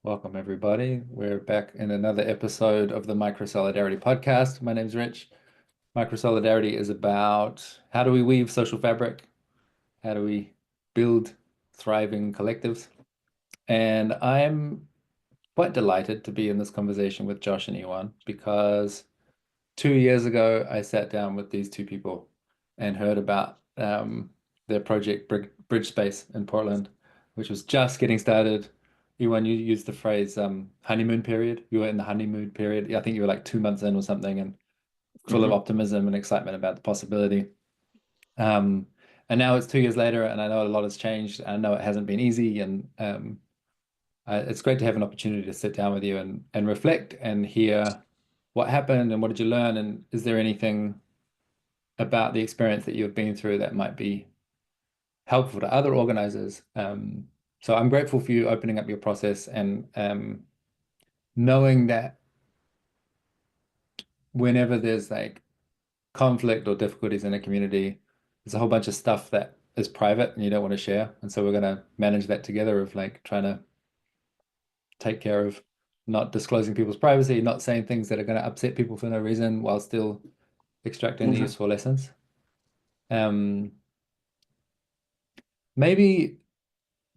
Welcome, everybody. We're back in another episode of the Micro Solidarity podcast. My name's Rich. Micro Solidarity is about how do we weave social fabric? How do we build thriving collectives? And I'm quite delighted to be in this conversation with Josh and Ioan because 2 years ago, I sat down with these two people and heard about their project BridgeSpace in Portland, which was just getting started. When you used the phrase honeymoon period, you were in the honeymoon period. Yeah, I think you were like 2 months in or something, and full of hmm optimism and excitement about the possibility. Um, and now it's 2 years later, and I know a lot has changed. I know it hasn't been easy, and it's great to have an opportunity to sit down with you and reflect and hear what happened and what did you learn, and is there anything about the experience that you've been through that might be helpful to other organizers. So I'm grateful for you opening up your process and knowing that whenever there's like conflict or difficulties in a community, there's a whole bunch of stuff that is private and you don't want to share. And so we're going to manage that together of like trying to take care of not disclosing people's privacy, not saying things that are going to upset people for no reason while still extracting the hmm useful lessons. Um, Maybe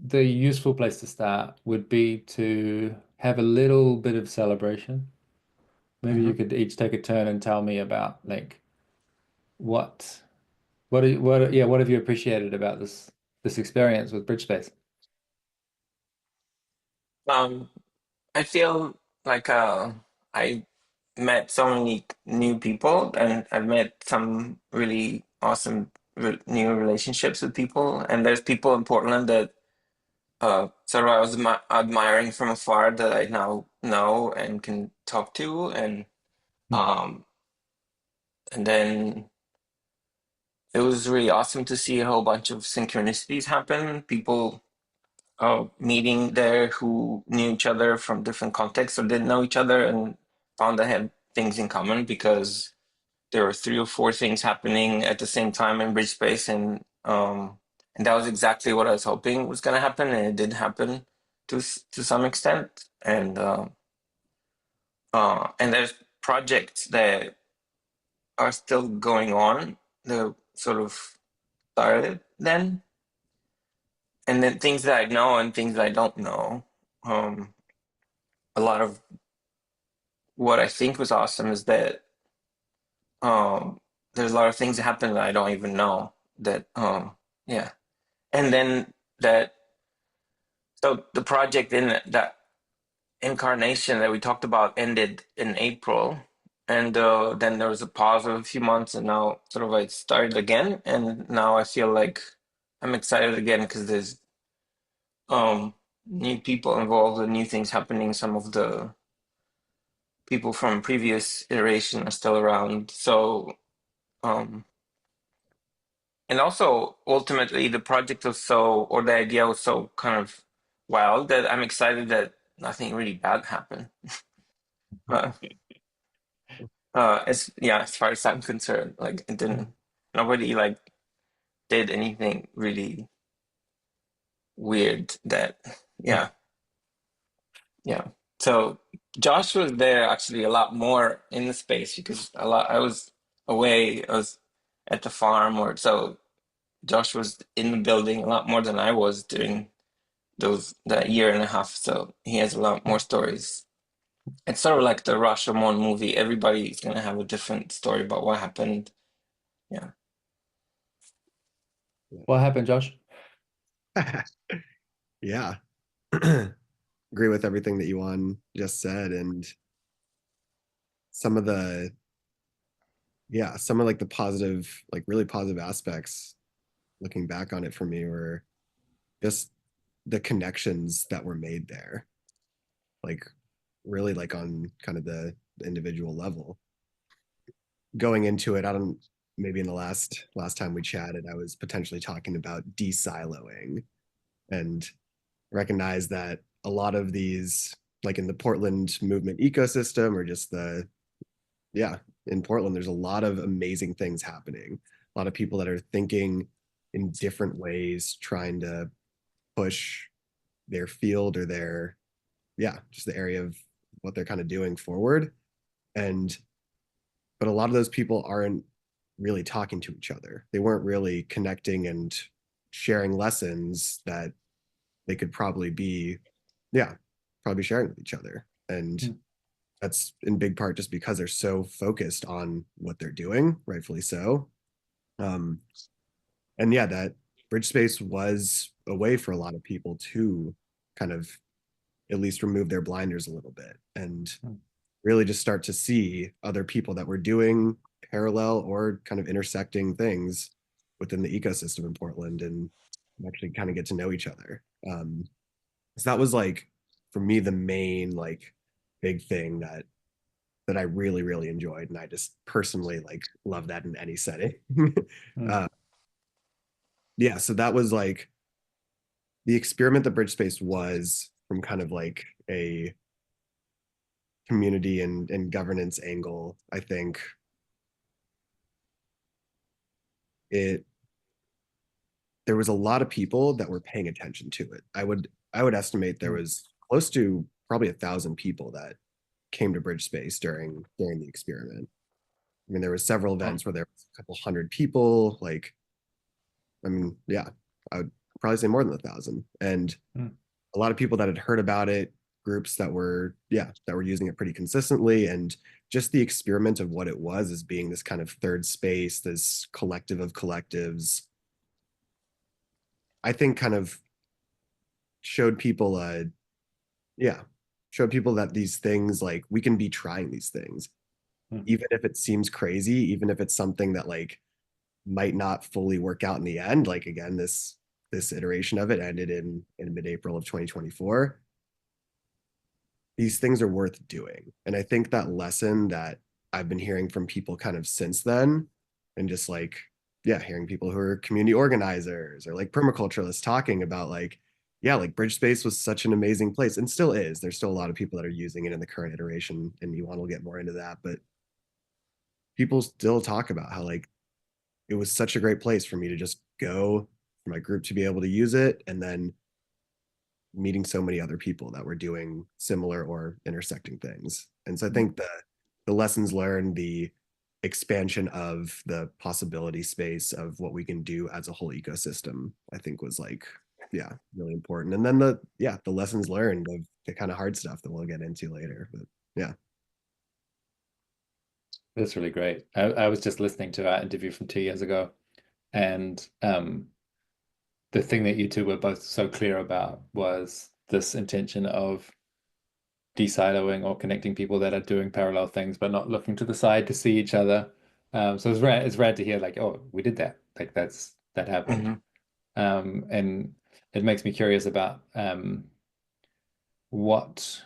the useful place to start would be to have a little bit of celebration. Maybe you hmm could each take a turn and tell me about like what what have you appreciated about this experience with BridgeSpace? Um, I feel like I met so many new people, and I've met some really awesome new relationships with people. And there's people in Portland that sort of I was admiring from afar that I now know and can talk to, Hmm. um, and then it was really awesome to see a whole bunch of synchronicities happen. People meeting there who knew each other from different contexts or didn't know each other and found they had things in common because there were three or four things happening at the same time in BridgeSpace, and that was exactly what I was hoping was going to happen, and it did happen to some extent. And there's projects that are still going on that sort of started then, and then things that I know and things that I don't know. Um, a lot of what I think was awesome is that um there's a lot of things that happen that I don't even know that yeah. And then that so the project in that incarnation that we talked about ended in April, and then there was a pause of a few months, and now sort of like started again, and now I feel like I'm excited again because there's um new people involved and new things happening. Some of the people from previous iteration are still around, so um and also ultimately the project was so, or the idea was so kind of wild that I'm excited that nothing really bad happened. uh, as yeah, as far as I'm concerned, like it didn't, nobody like did anything really weird that yeah. Yeah. So Josh was there actually a lot more in the space because a lot I was away, I was at the farm, or so Josh was in the building a lot more than I was during that year and a half. So he has a lot more stories. It's sort of like the Rashomon movie. Everybody's gonna have a different story about what happened. Yeah. What happened, Josh? Yeah. Agree with everything that Yuan just said. And some of the, yeah, some of like the positive, like really positive aspects looking back on it for me were just the connections that were made there. Like really like on kind of the individual level. Going into it, I don't maybe in the last time we chatted, I was potentially talking about de-siloing and recognize that a lot of these, like in the Portland movement ecosystem, or just the, yeah, in Portland, there's a lot of amazing things happening. A lot of people that are thinking in different ways, trying to push their field or their yeah, just the area of what they're kind of doing forward. And but a lot of those people aren't really talking to each other. They weren't really connecting and sharing lessons that they could probably be, yeah, probably sharing with each other. And Mm. that's in big part just because they're so focused on what they're doing, rightfully so. Um, and yeah, that BridgeSpace was a way for a lot of people to kind of at least remove their blinders a little bit and Mm. really just start to see other people that were doing parallel or kind of intersecting things within the ecosystem in Portland and actually kind of get to know each other. So that was like for me the main like big thing that I really really enjoyed, and I just personally like love that in any setting. Mm. uh, yeah, so that was like the experiment that BridgeSpace was from kind of like a community and governance angle. I think it there was a lot of people that were paying attention to it. I would estimate there Mm. was close to probably 1,000 people that came to BridgeSpace during the experiment. I mean, there was several Mm. events where there was a couple hundred people. Like, I mean, yeah, I would probably say more than 1,000, and Mm. a lot of people that had heard about it, groups that were using it pretty consistently, and just the experiment of what it was as being this kind of third space, this collective of collectives. I think kind of showed people yeah showed people that these things, like, we can be trying these things Mm. even if it seems crazy, even if it's something that like might not fully work out in the end. Like, again, this iteration of it ended in mid-April of 2024. These things are worth doing, and I think that lesson that I've been hearing from people kind of since then, and just like, yeah, hearing people who are community organizers or like permaculturalists talking about like, yeah, like BridgeSpace was such an amazing place and still is. There's still a lot of people that are using it in the current iteration, and Ioan will get more into that, but people still talk about how like it was such a great place for me to just go, for my group to be able to use it, and then meeting so many other people that were doing similar or intersecting things. And so I think the lessons learned, the expansion of the possibility space of what we can do as a whole ecosystem, I think was like, yeah, really important. And then the lessons learned of the kind of hard stuff that we'll get into later. But yeah. That's really great. I was just listening to our interview from 2 years ago, and the thing that you two were both so clear about was this intention of de-siloing or connecting people that are doing parallel things but not looking to the side to see each other. So it's rare to hear like, oh, we did that. Like that happened. Mhm. And it makes me curious about what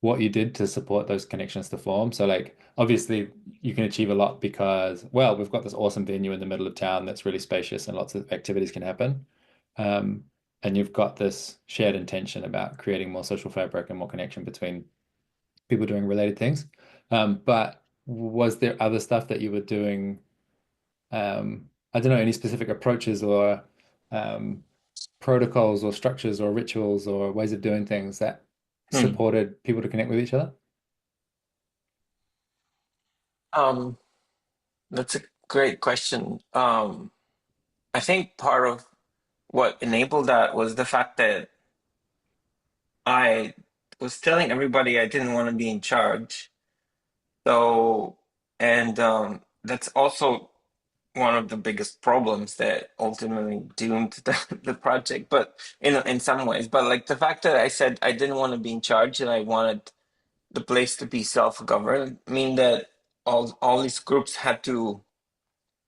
what you did to support those connections to form. So like obviously you can achieve a lot because, well, we've got this awesome venue in the middle of town that's really spacious and lots of activities can happen. Um, and you've got this shared intention about creating more social fabric and more connection between people doing related things. But was there other stuff that you were doing? I don't know, any specific approaches or um, protocols or structures or rituals or ways of doing things that Hmm. supported people to connect with each other? Um, that's a great question. I think part of what enabled that was the fact that I was telling everybody I didn't want to be in charge. So, and that's also one of the biggest problems that ultimately doomed the project, but in some ways. But like the fact that I said I didn't want to be in charge and I wanted the place to be self-governed, mean that all these groups had to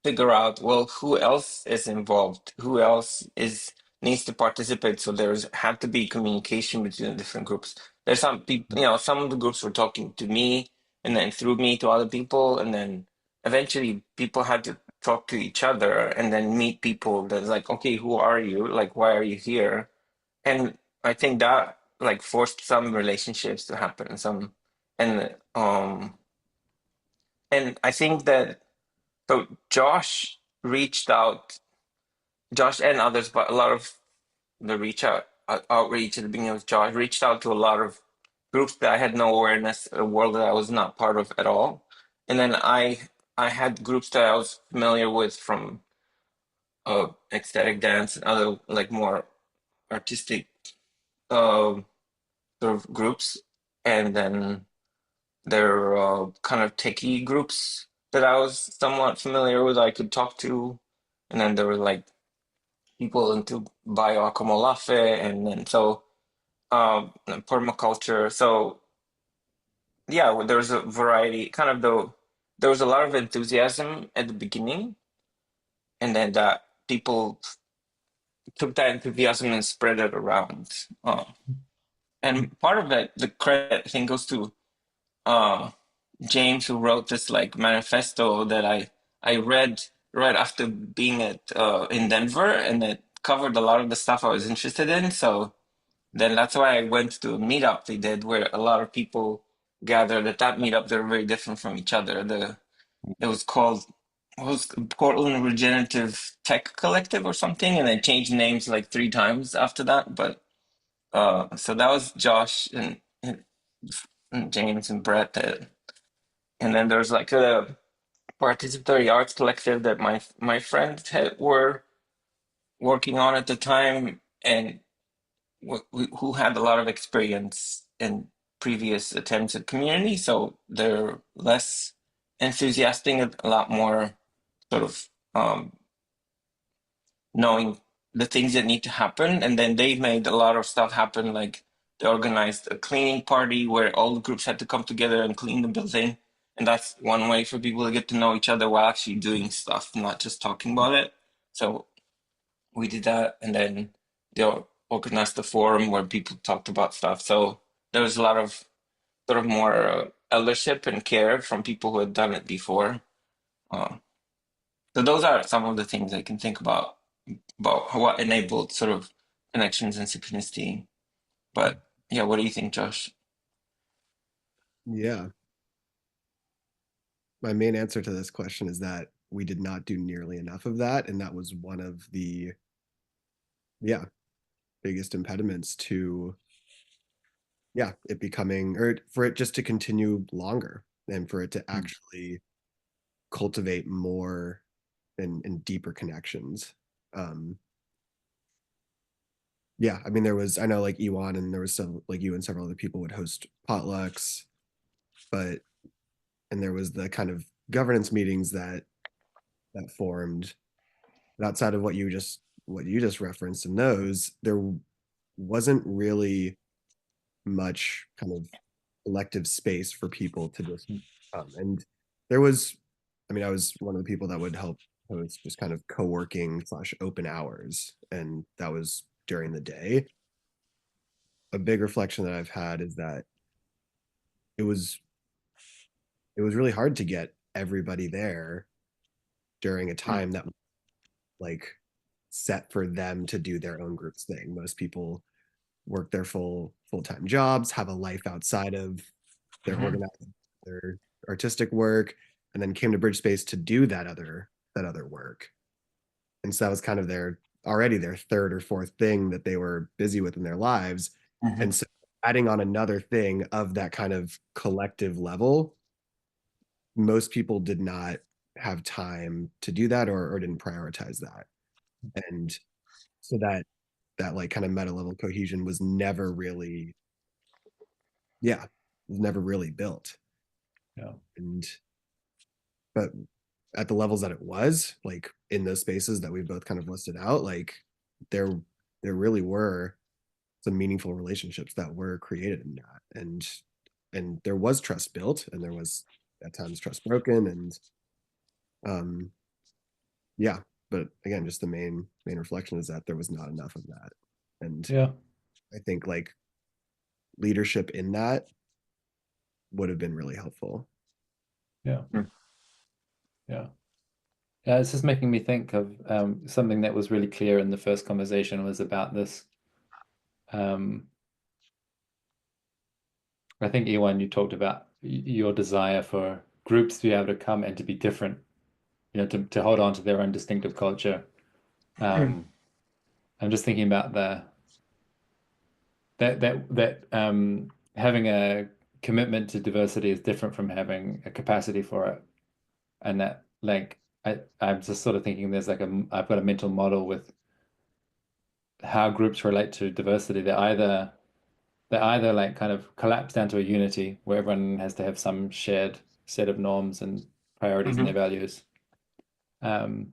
figure out, well, who else is involved, who else is needs to participate. So there's had to be communication between the different groups. There's some people, some of the groups were talking to me and then through me to other people, and then eventually people had to talk to each other and then meet people that's like, okay, who are you? Like, why are you here? And I think that like forced some relationships to happen, and and I think that so reached out, Josh and others, but a lot of the outreach at the beginning of Josh reached out to a lot of groups that I had no awareness, a world that I was not part of at all. And then I had groups that I was familiar with from ecstatic dance and other like more artistic sort of groups, and then there are kind of techie groups that I was somewhat familiar with, I could talk to, and then there were like people into bioaccumulafe, and then so permaculture. So yeah, well, there was a variety, kind of though there was a lot of enthusiasm at the beginning, and then that people took that enthusiasm and spread it around. And part of it, the credit I think goes to uh, James, who wrote this like manifesto that I read right after being at in Denver, and it covered a lot of the stuff I was interested in. So then that's why I went to a meetup they did, where a lot of people gathered at that meetup. They're very different from each other. It was called, what was it, Portland Regenerative Tech Collective or something, and they changed names like 3 times after that. But so that was Josh and James and Brett. And then there's like a participatory arts collective that my friends were working on at the time, and who had a lot of experience in previous attempts at community, so they're less enthusiastic, a lot more sort of knowing the things that need to happen. And then they made a lot of stuff happen, like they organized a cleaning party where all the groups had to come together and clean the building. And that's one way for people to get to know each other while actually doing stuff, not just talking about it. So we did that, and then they organized a forum where people talked about stuff. So there was a lot of sort of more eldership and care from people who had done it before. Uh, so those are some of the things I can think about what enabled sort of connections and synchronicity. But yeah, what do you think, Josh? Yeah. My main answer to this question is that we did not do nearly enough of that. And that was one of the, yeah, biggest impediments to, yeah, it becoming, or for it just to continue longer and for it to actually cultivate more and deeper connections. Um, yeah, I mean, there was, I know like Ioan and there was some, like you and several other people would host potlucks, but, and there was the kind of governance meetings that formed. But outside of what you just referenced in those, there wasn't really much kind of collective space for people to just come. And there was, I mean, I was one of the people that would help host just kind of co-working slash open hours, and that was during the day. A big reflection that I've had is that it was it was really hard to get everybody there during a Mm. time that was like set for them to do their own group's thing. Most people work their full-time jobs, have a life outside of their Mhm. organized, their artistic work, and then came to BridgeSpace to do that other work. And so that was kind of their already their third or fourth thing that they were busy with in their lives. Mhm. And so adding on another thing of that kind of collective level, most people did not have time to do that or didn't prioritize that. And so that like kind of meta level cohesion was never really, yeah, was never really built. Yeah. And but at the levels that it was, like in those spaces that we both kind of listed out, like there there really were some meaningful relationships that were created in that. And there was trust built and there was at times trust broken and um yeah, but again, just the main reflection is that there was not enough of that. And Yeah. I think like leadership in that would have been really helpful. Yeah. Mm. Yeah. Yeah, it's just making me think of something that was really clear in the first conversation was about this. Um, I think, Ewan, you talked about your desire for groups to be able to come and to be different, to hold on to their own distinctive culture. Mm. Um, I'm just thinking about the that that that having a commitment to diversity is different from having a capacity for it. And that like I'm just sort of thinking there's like I've got a mental model with how groups relate to diversity. They either like kind of collapse down to a unity where everyone has to have some shared set of norms and priorities and their Hmm. values. Um,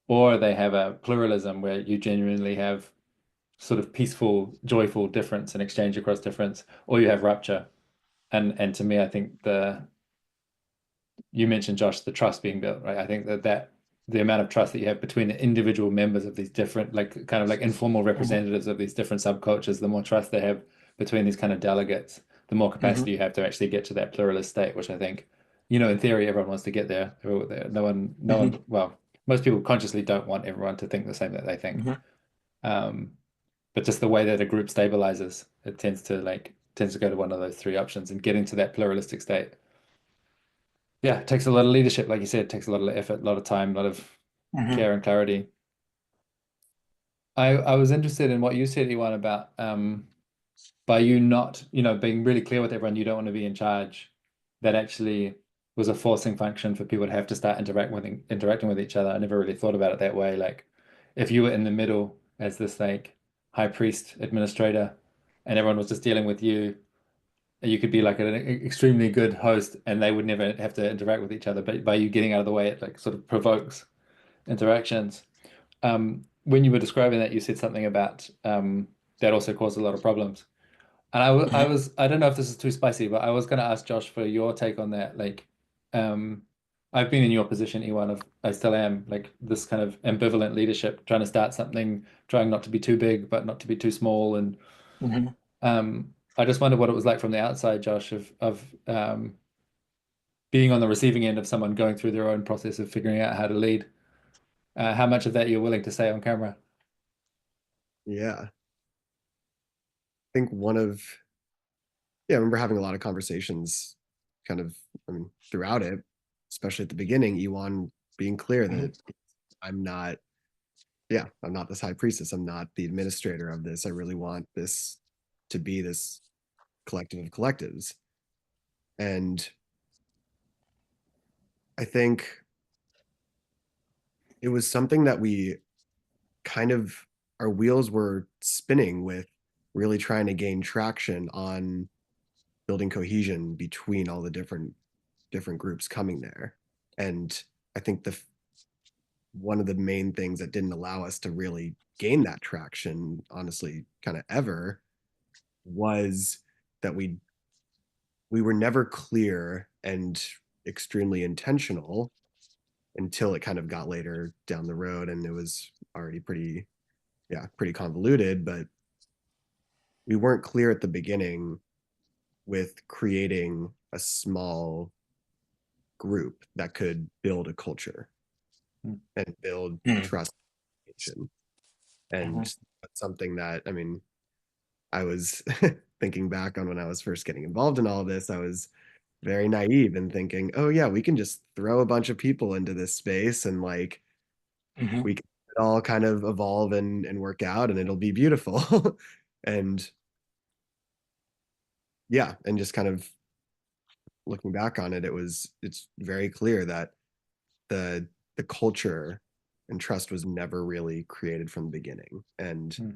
or they have a pluralism where you genuinely have sort of peaceful, joyful difference and exchange across difference, or you have rupture. And to me, I think you mentioned, Josh, the trust being built, right? I think that the amount of trust that you have between the individual members of these different, like kind of like informal Hmm. representatives of these different subcultures, the more trust they have between these kind of delegates, the more Hmm. capacity you have to actually get to that pluralist state, which I think, in theory, everyone wants to get there. No one, Hmm. well, most people consciously don't want everyone to think the same that they think. Hmm. Um, but just the way that a group stabilizes, it tends to go to one of those three options, and getting to that pluralistic state. Yeah, it takes a lot of leadership, like you said, it takes a lot of effort, a lot of time, a lot of Hmm. care and clarity. I was interested in what you said, Iwan, about by you not, being really clear with everyone, you don't want to be in charge. That actually was a forcing function for people to have to start interacting with each other. I never really thought about it that way. Like, if you were in the middle as this like high priest administrator, and everyone was just dealing with you, you could be like an extremely good host, and they would never have to interact with each other. But by you getting out of the way, it like sort of provokes interactions. When you were describing that, you said something about that also caused a lot of problems. And Hmm. I don't know if this is too spicy, but I was going to ask Josh for your take on that. Like, um, I've been in your position, Ewan, I still am, like this kind of ambivalent leadership, trying to start something, trying not to be too big, but not to be too small. And Hmm. I just wonder what it was like from the outside, Josh, of being on the receiving end of someone going through their own process of figuring out how to lead. How much of that you're willing to say on camera? Yeah. I think yeah, I remember having a lot of conversations kind of, I mean, throughout it, especially at the beginning, Ewan being clear Hmm. that I'm not, yeah, I'm not this high priestess. I'm not the administrator of this. I really want this to be this collective of collectives. And I think it was something that we kind of, our wheels were spinning with really trying to gain traction on building cohesion between all the different groups coming there. And I think the one of the main things that didn't allow us to really gain that traction, honestly, kind of ever, was that we were never clear and extremely intentional until it kind of got later down the road and it was already pretty convoluted, but we weren't clear at the beginning with creating a small group that could build a culture and build trust. And Hmm. that's something that, I mean, I was thinking back on when I was first getting involved in all of this, I was very naive and thinking, oh yeah, we can just throw a bunch of people into this space and like Hmm. we can all kind of evolve and work out and it'll be beautiful. And yeah, and just kind of looking back on it, it's very clear that the the culture and trust was never really created from the beginning. And Hmm.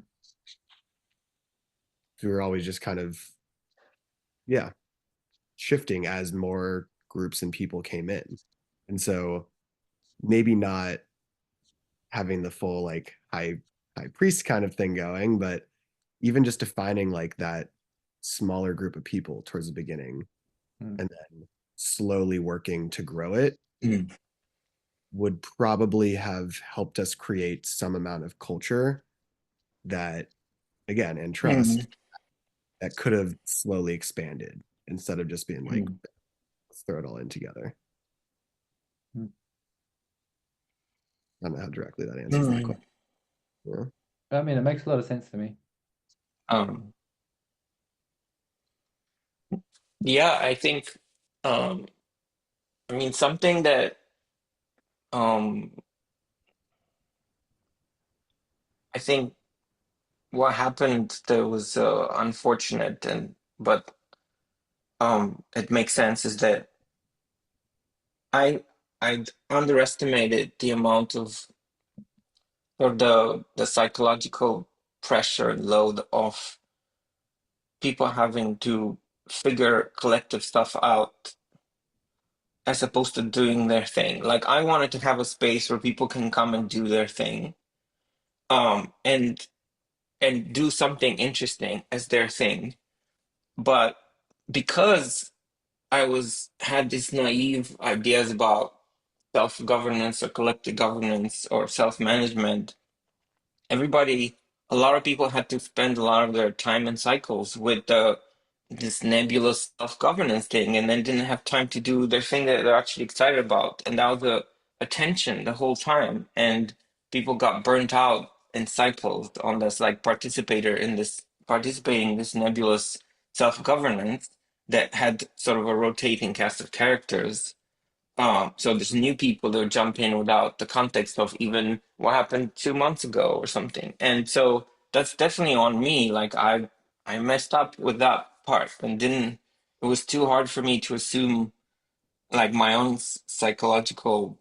we were always just kind of, yeah, shifting as more groups and people came in. And so maybe not having the full like high priest kind of thing going, but even just defining like that smaller group of people towards the beginning Hmm. and then slowly working to grow it Hmm. would probably have helped us create some amount of culture that again and Hmm. trust that could have slowly expanded instead of just being like let's throw it all in together. Hmm. I don't know how directly that answers that Hmm. question. Yeah. I mean, it makes a lot of sense to me. Um, yeah, I think, um, I mean, something that um, I think what happened that was unfortunate and but it makes sense, is that I I underestimated the amount of, or the psychological pressure and load of people having to figure collective stuff out as opposed to doing their thing. Like, I wanted to have a space where people can come and do their thing, um, and and do something interesting as their thing. But because I was had these naive ideas about self-governance or collective governance or self-management, everybody, a lot of people had to spend a lot of their time and cycles with this nebulous self-governance thing, and then didn't have time to do their thing that they're actually excited about. And that was the attention the whole time. And people got burnt out and cycles on this, like, participating in this nebulous self-governance that had sort of a rotating cast of characters. So there's new people that jump in without the context of even what happened 2 months ago or something. And so that's definitely on me. Like, I messed up with that part and didn't, it was too hard for me to assume, like, my own psychological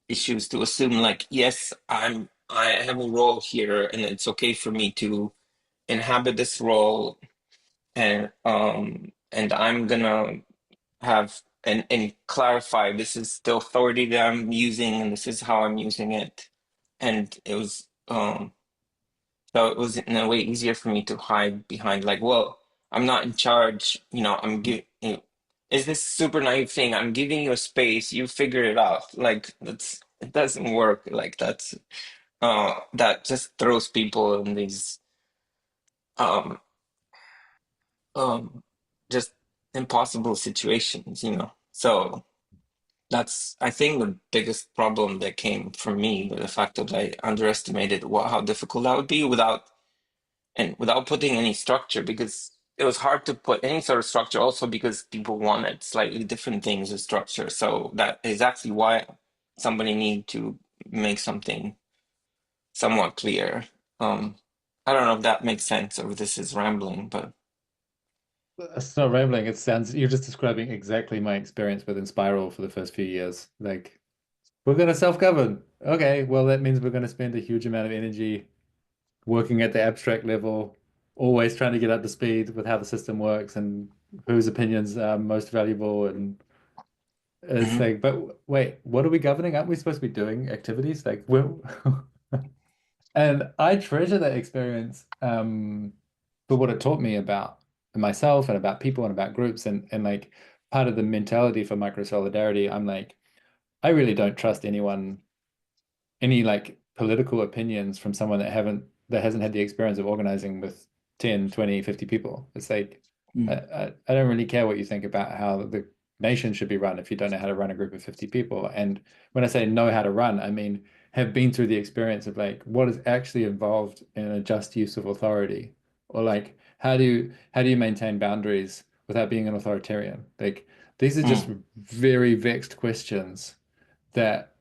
issues, to assume, like, yes, I have a role here and it's okay for me to inhabit this role, and I'm gonna have and clarify, this is the authority that I'm using and this is how I'm using it. And it was so it was in a way easier for me to hide behind, like, well, I'm not in charge, I'm giving, is this super naive thing, I'm giving you a space, you figure it out. Like, it doesn't work like that. That just throws people in these um um just impossible situations. So that's, I think, the biggest problem that came from me, the fact that I underestimated how difficult that would be without putting any structure, because it was hard to put any sort of structure, also because people wanted slightly different things as structure. So that is actually why somebody need to make something somewhat clear. I don't know if that makes sense or if this is rambling, but It's not rambling. It sounds you're just describing exactly my experience with Inspiral for the first few years. Like, we're going to self-govern. Okay, well, that means we're going to spend a huge amount of energy working at the abstract level, always trying to get up to speed with how the system works and whose opinions are most valuable. And it's Mhm. like, but wait, what are we governing? Aren't we supposed to be doing activities? Like, and I treasure that experience for what it taught me about myself and about people and about groups and like part of the mentality for micro solidarity. I'm like, I really don't trust any like political opinions from someone that hasn't had the experience of organizing with 10, 20, 50 people. It's like Mm. I don't really care what you think about how the nation should be run if you don't know how to run a group of 50 people. And when I say know how to run, I mean have been through the experience of like what is actually involved in a just use of authority. Or like how do you maintain boundaries without being an authoritarian? Like these are just Mm. very vexed questions that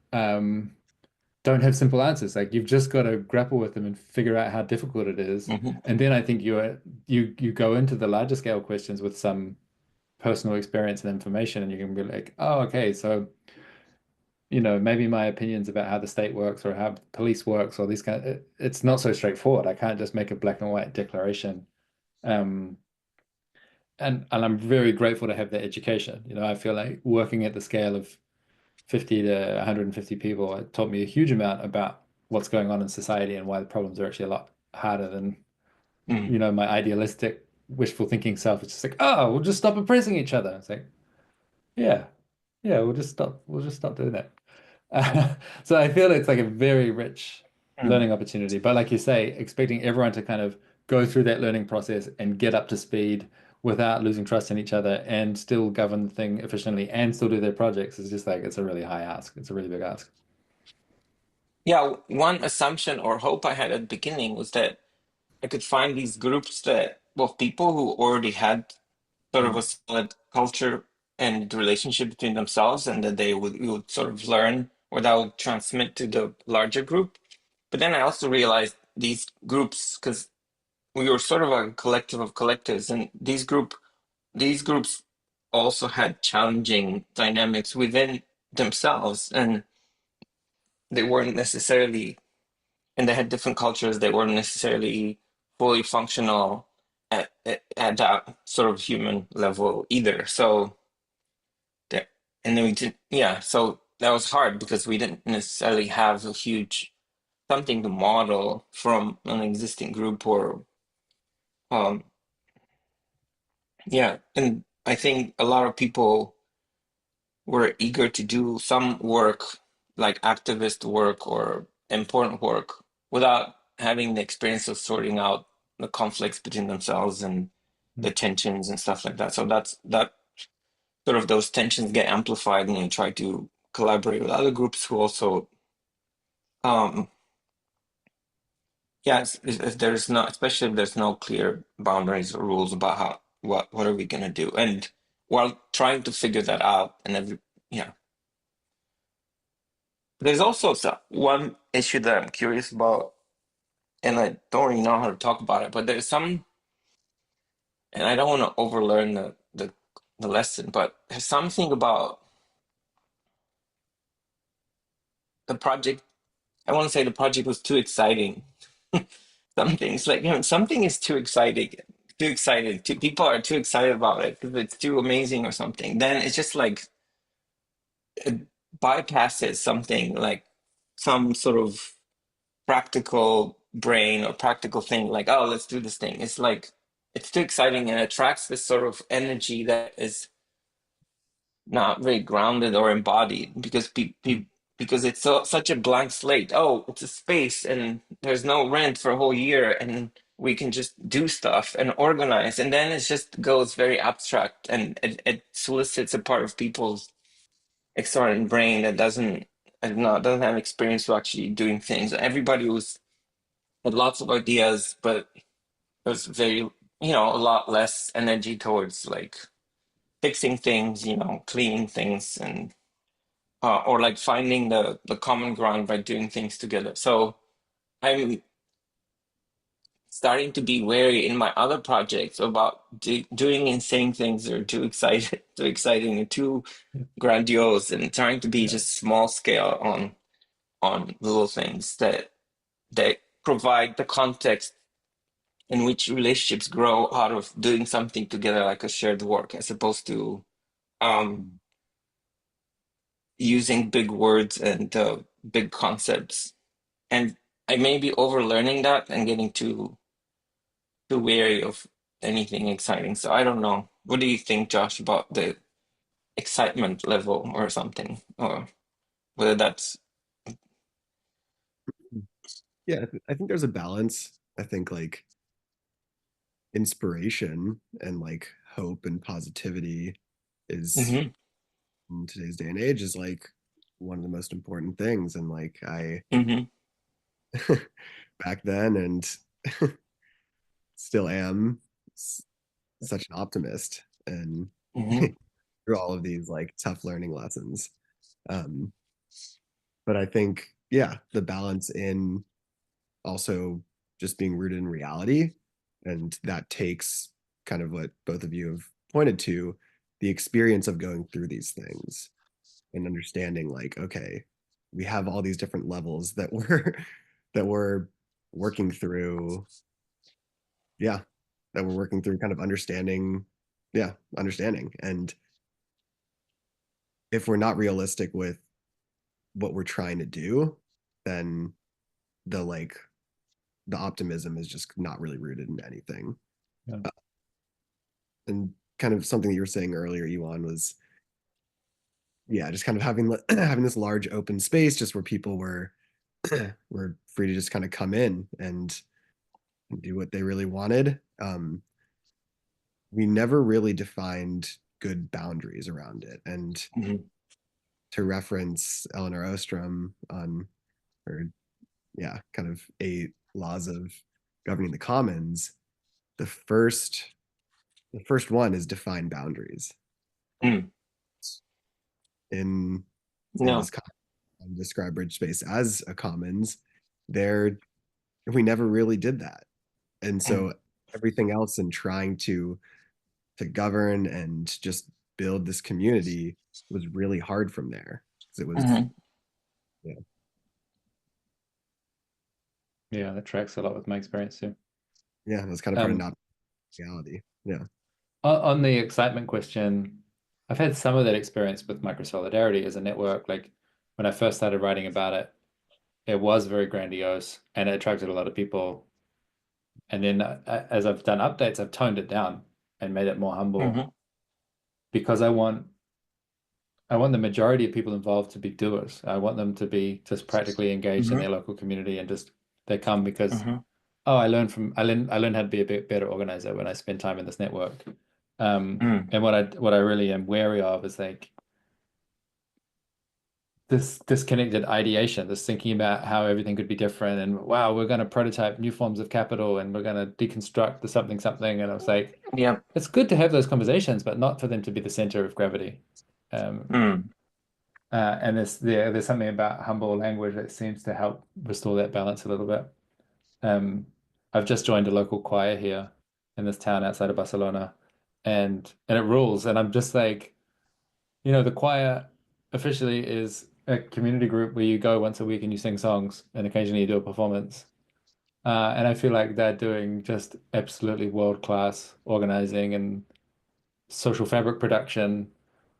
don't have simple answers. Like you've just got to grapple with them and figure out how difficult it is. Mhm. And then I think you go into the larger scale questions with some personal experience and information, and you can be like, oh, okay, so maybe my opinions about how the state works or how police works or these it's not so straightforward. I can't just make a black and white declaration. Um, and I'm very grateful to have that education. I feel like working at the scale of 50 to 150 people, it taught me a huge amount about what's going on in society and why the problems are actually a lot harder than, Mm. my idealistic, wishful thinking self. It's just like, oh, we'll just stop oppressing each other. It's like, yeah, yeah, we'll just stop doing that. So I feel it's like a very rich Mm. learning opportunity. But like you say, expecting everyone to kind of go through that learning process and get up to speed without losing trust in each other and still govern the thing efficiently and still do their projects is just like it's a really high ask. It's a really big ask. Yeah, one assumption or hope I had at the beginning was that I could find these groups that, well, people who already had sort of a Mm. solid culture and relationship between themselves, and that we would sort of learn, or that would transmit to the larger group. But then I also realized these groups, because we were sort of a collective of collectives, and these groups also had challenging dynamics within themselves, and they weren't necessarily, and they had different cultures. They weren't necessarily fully functional at that sort of human level either. So there, and then we didn't, yeah. So that was hard because we didn't necessarily have a huge something to model from an existing group or um yeah. And I think a lot of people were eager to do some work, like activist work or important work, without having the experience of sorting out the conflicts between themselves and the tensions and stuff like that. So that sort of those tensions get amplified, and you try to collaborate with other groups who also, um, yeah, if there's no, especially if there's no clear boundaries or rules about how what are we gonna do, and while trying to figure that out, and yeah. There's also one issue that I'm curious about, and I don't really know how to talk about it, but there's some, and I don't want to overlearn the lesson, but there's something about the project. I want to say the project was too exciting. Some things like, something is too exciting, too excited. People are too excited about it because it's too amazing or something. Then it's just like it bypasses something like some sort of practical brain or practical thing like, oh, let's do this thing. It's like it's too exciting and attracts this sort of energy that is not very grounded or embodied because because it's such a blank slate. Oh, it's a space and there's no rent for a whole year and we can just do stuff and organize, and then it just goes very abstract, and it solicits a part of people's external brain that doesn't have experience to actually doing things. Everybody had lots of ideas, but there's very, a lot less energy towards like fixing things, cleaning things, and or like finding the common ground by doing things together. So I'm starting to be wary in my other projects about doing insane things that are too excited, too exciting, and too grandiose, and trying to be Yeah. just small scale on little things that provide the context in which relationships grow out of doing something together, like a shared work, as opposed to um, using big words and big concepts. And I may be overlearning that and getting too wary of anything exciting. So I don't know. What do you think, Josh, about the excitement level or something, or whether that's Yeah, I think there's a balance. I think like inspiration and like hope and positivity is hmm in today's day and age is like one of the most important things. And like I hmm back then and still am such an optimist and hmm through all of these like tough learning lessons. Um, but I think, yeah, the balance in also just being rooted in reality. And that takes kind of what both of you have pointed to, the experience of going through these things and understanding like, okay, we have all these different levels that we're that we're working through. Yeah, that we're working through kind of understanding, yeah, understanding. And if we're not realistic with what we're trying to do, then the like the optimism is just not really rooted in anything. Yeah. And kind of something that you were saying earlier, Ioan, was yeah, just kind of having having this large open space just where people were free to just kind of come in and do what they really wanted. We never really defined good boundaries around it. And hmm to reference Eleanor Ostrom on her, yeah, kind of 8 laws of governing the commons, the first the first one is define boundaries. mm In No. this describe BridgeSpace as a commons, there we never really did that. And Mm. so everything else and trying to govern and just build this community was really hard from there. 'Cause it was, Hmm. yeah, Yeah, that tracks a lot with my experience too. yeah, it was kind of part of Um, not reality. Yeah. on the excitement question, I've had some of that experience with micro solidarity as a network. Like when I first started writing about it, it was very grandiose and it attracted a lot of people. And then as I've done updates, I've toned it down and made it more humble Hmm. because I want the majority of people involved to be doers. I want them to be just practically engaged in Hmm. their local community and just they come because Hmm. oh, I learned how to be a bit better organizer when I spend time in this network. Mm. And what I really am wary of is like this disconnected ideation, this thinking about how everything could be different, and wow, we're going to prototype new forms of capital, and we're going to deconstruct the something something. And I was like, Yeah. it's good to have those conversations, but not for them to be the center of gravity. Um, Mm. and there's something about humble language that seems to help restore that balance a little bit. Um, I've just joined a local choir here in this town outside of Barcelona, and it rules. And I'm just like, the choir officially is a community group where you go once a week and you sing songs, and occasionally you do a performance. And I feel like they're doing just absolutely world-class organizing and social fabric production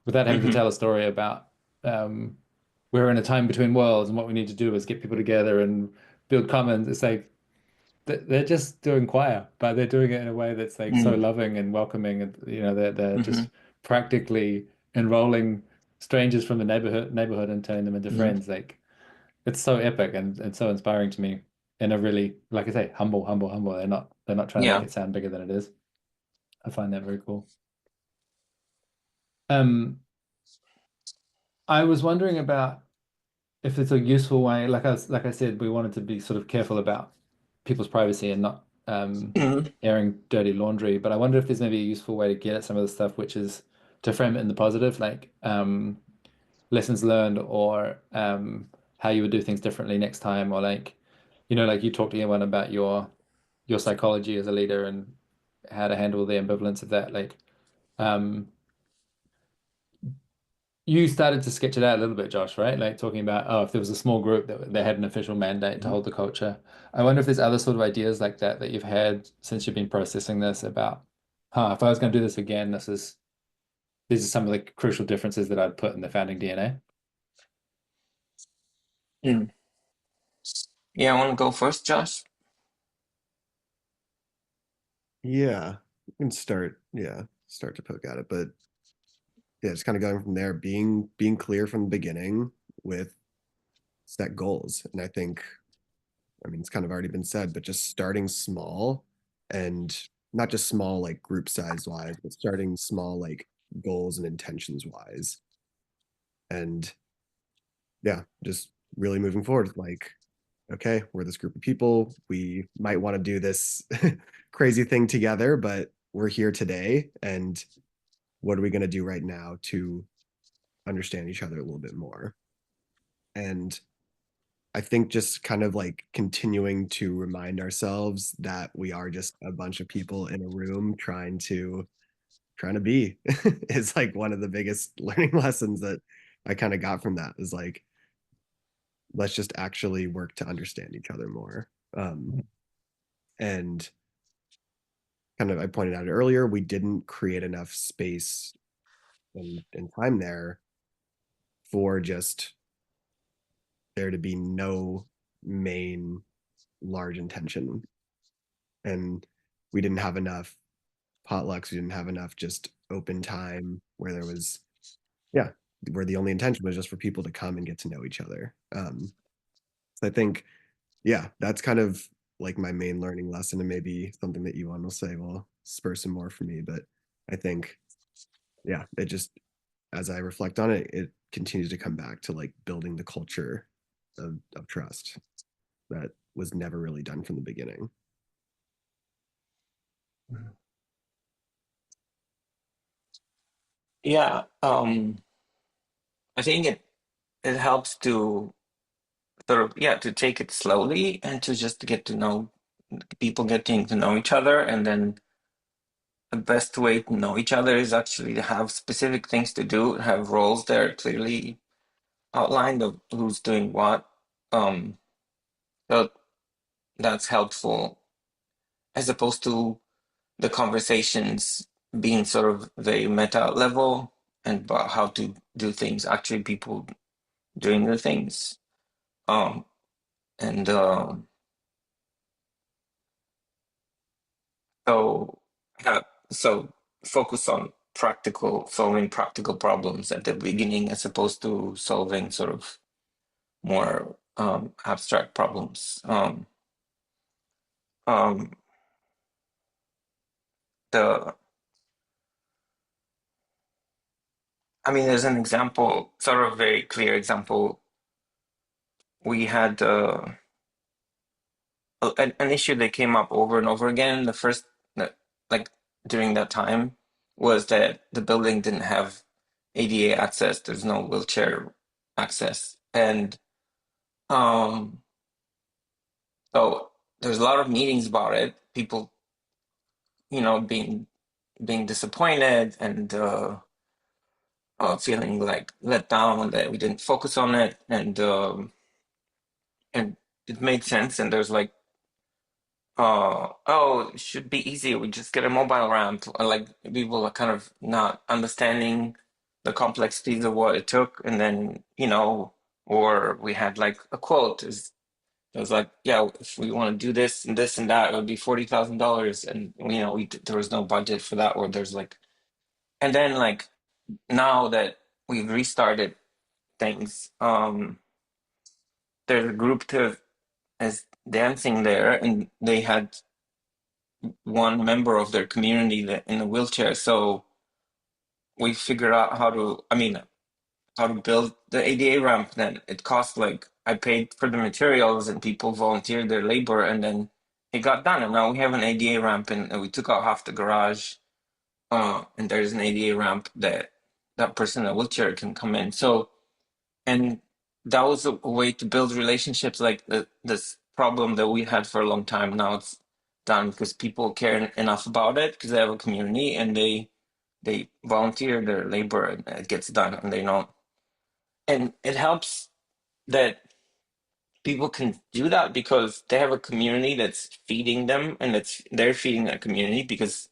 without having to Hmm. tell a story about um, we're in a time between worlds and what we need to do is get people together and build commons. It's like they're just doing choir, but they're doing it in a way that's like so Mm. loving and welcoming. And they're Hmm. just practically enrolling strangers from the neighborhood and turning them into Hmm. friends. Like it's so epic and so inspiring to me in a really, like I say, humble, humble, humble. They're not trying to make Yeah. it sound bigger than it is. I find that very cool. Um, I was wondering about if it's a useful way, like I said, we wanted to be sort of careful about people's privacy and not Hmm. airing dirty laundry. But I wonder if there's maybe a useful way to get at some of the stuff, which is to frame it in the positive, like lessons learned or how you would do things differently next time, or like like you talked to Ioan about your psychology as a leader and how to handle the ambivalence of that. Like um, you started to sketch it out a little bit, Josh, right? Like talking about, oh, if there was a small group that they had an official mandate to hold the culture. I wonder if there's other sort of ideas like that that you've had since you've been processing this about, if I was going to do this again, these are some of the crucial differences that I'd put in the founding DNA. Mm. Yeah, I want to go first, Josh. Yeah. You can start to poke at it. But yeah, just kind of going from there, being clear from the beginning with set goals. And I mean, it's kind of already been said, but just starting small and not just small like group size wise, but starting small like goals and intentions wise. And yeah, just really moving forward. Like, okay, we're this group of people. We might want to do this crazy thing together, but we're here today. And what are we going to do right now to understand each other a little bit more? And I think just kind of like continuing to remind ourselves that we are just a bunch of people in a room trying to be is like one of the biggest learning lessons that I kind of got from that is like let's just actually work to understand each other more. And kind of I pointed out earlier, we didn't create enough space and time there for just there to be no main large intention. And we didn't have enough potlucks, we didn't have enough just open time where there was, yeah, where the only intention was just for people to come and get to know each other. So I think, yeah, that's kind of like my main learning lesson, and maybe something that Ioan will say will spur some more for me. But I think, yeah, it just, as I reflect on it, it continues to come back to like building the culture of trust that was never really done from the beginning. Yeah. I think it helps to sort of, yeah, to take it slowly and to just get to know people getting to know each other, and then the best way to know each other is actually to have specific things to do, have roles that are clearly outlined of who's doing what. Um, so that's helpful as opposed to the conversations being sort of very meta level and about how to do things, actually people doing the things. Um, and so uh, so focus on solving practical problems at the beginning as opposed to solving sort of more abstract problems. Um, the I mean, there's an example, sort of very clear example. We had an issue that came up over and over again. The first, like during that time, was that the building didn't have ADA access. There's no wheelchair access, and so there's a lot of meetings about it. People, being disappointed and feeling like let down that we didn't focus on it, and it made sense. And there's like, oh, it should be easy. We just get a mobile ramp. Like people are kind of not understanding the complexities of what it took, and then or we had like a quote. It was like, yeah, if we want to do this and this and that, it would be $40,000, and there was no budget for that. Or there's like, and then like now that we've restarted things, there's a group to is dancing there, and they had one member of their community that in a wheelchair. So we figured out how to build the ADA ramp. Then it cost like I paid for the materials and people volunteered their labor, and then it got done. And now we have an ADA ramp, and we took out half the garage. And there's an ADA ramp that person in a wheelchair can come in. So, and that was a way to build relationships. Like this problem that we had for a long time, now it's done because people care enough about it because they have a community, and they volunteer their labor, and it gets done, and they know. And it helps that people can do that because they have a community that's feeding them, and they're feeding that community because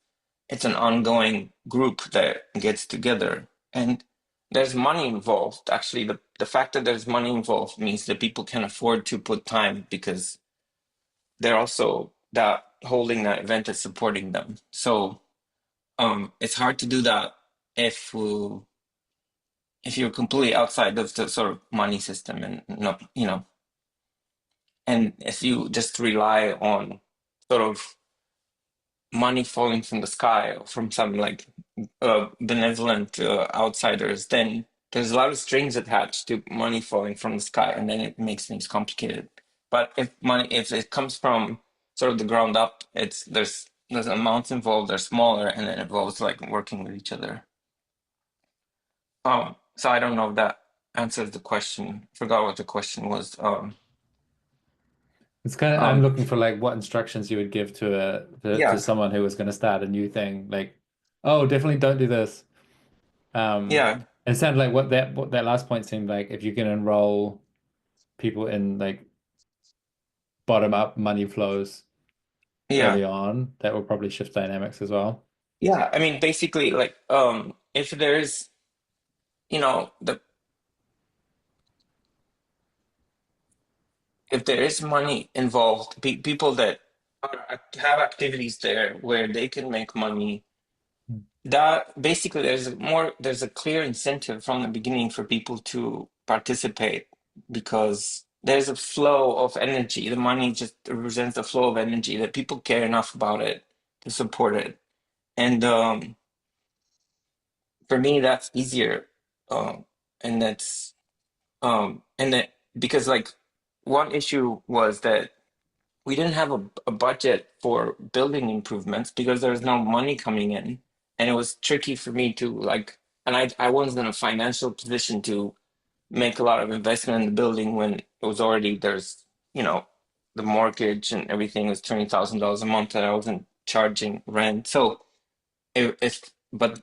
it's an ongoing group that gets together. And there's money involved. Actually, the fact that there's money involved means that people can afford to put time because they're also that holding that event is supporting them. So it's hard to do that if you're completely outside of the sort of money system, and not, and if you just rely on sort of money falling from the sky or from some like benevolent outsiders, then there's a lot of strings attached to money falling from the sky, and then it makes things complicated. But if it comes from sort of the ground up, there's amounts involved, they're smaller, and it involves like working with each other. So I don't know if that answers the question. Forgot what the question was. It's kind of, I'm looking for like what instructions you would give to Yeah, someone who was going to start a new thing. Like, oh, definitely don't do this. yeah, It sounded like what that last point seemed like if you can enroll people in like bottom up money flows yeah. early on, that will probably shift dynamics as well. Yeah, I mean, basically, like, if there's, the if there is money involved, people that have activities there where they can make money, that basically there's a clear incentive from the beginning for people to participate because there's a flow of energy. The money just represents a flow of energy that people care enough about it to support it. And for me, that's easier. Um, and that's and that because like one issue was that we didn't have a budget for building improvements because there was no money coming in, and it was tricky for me to like, and I wasn't in a financial position to make a lot of investment in the building when it was already there's the mortgage and everything was $20,000 a month that I wasn't charging rent. So but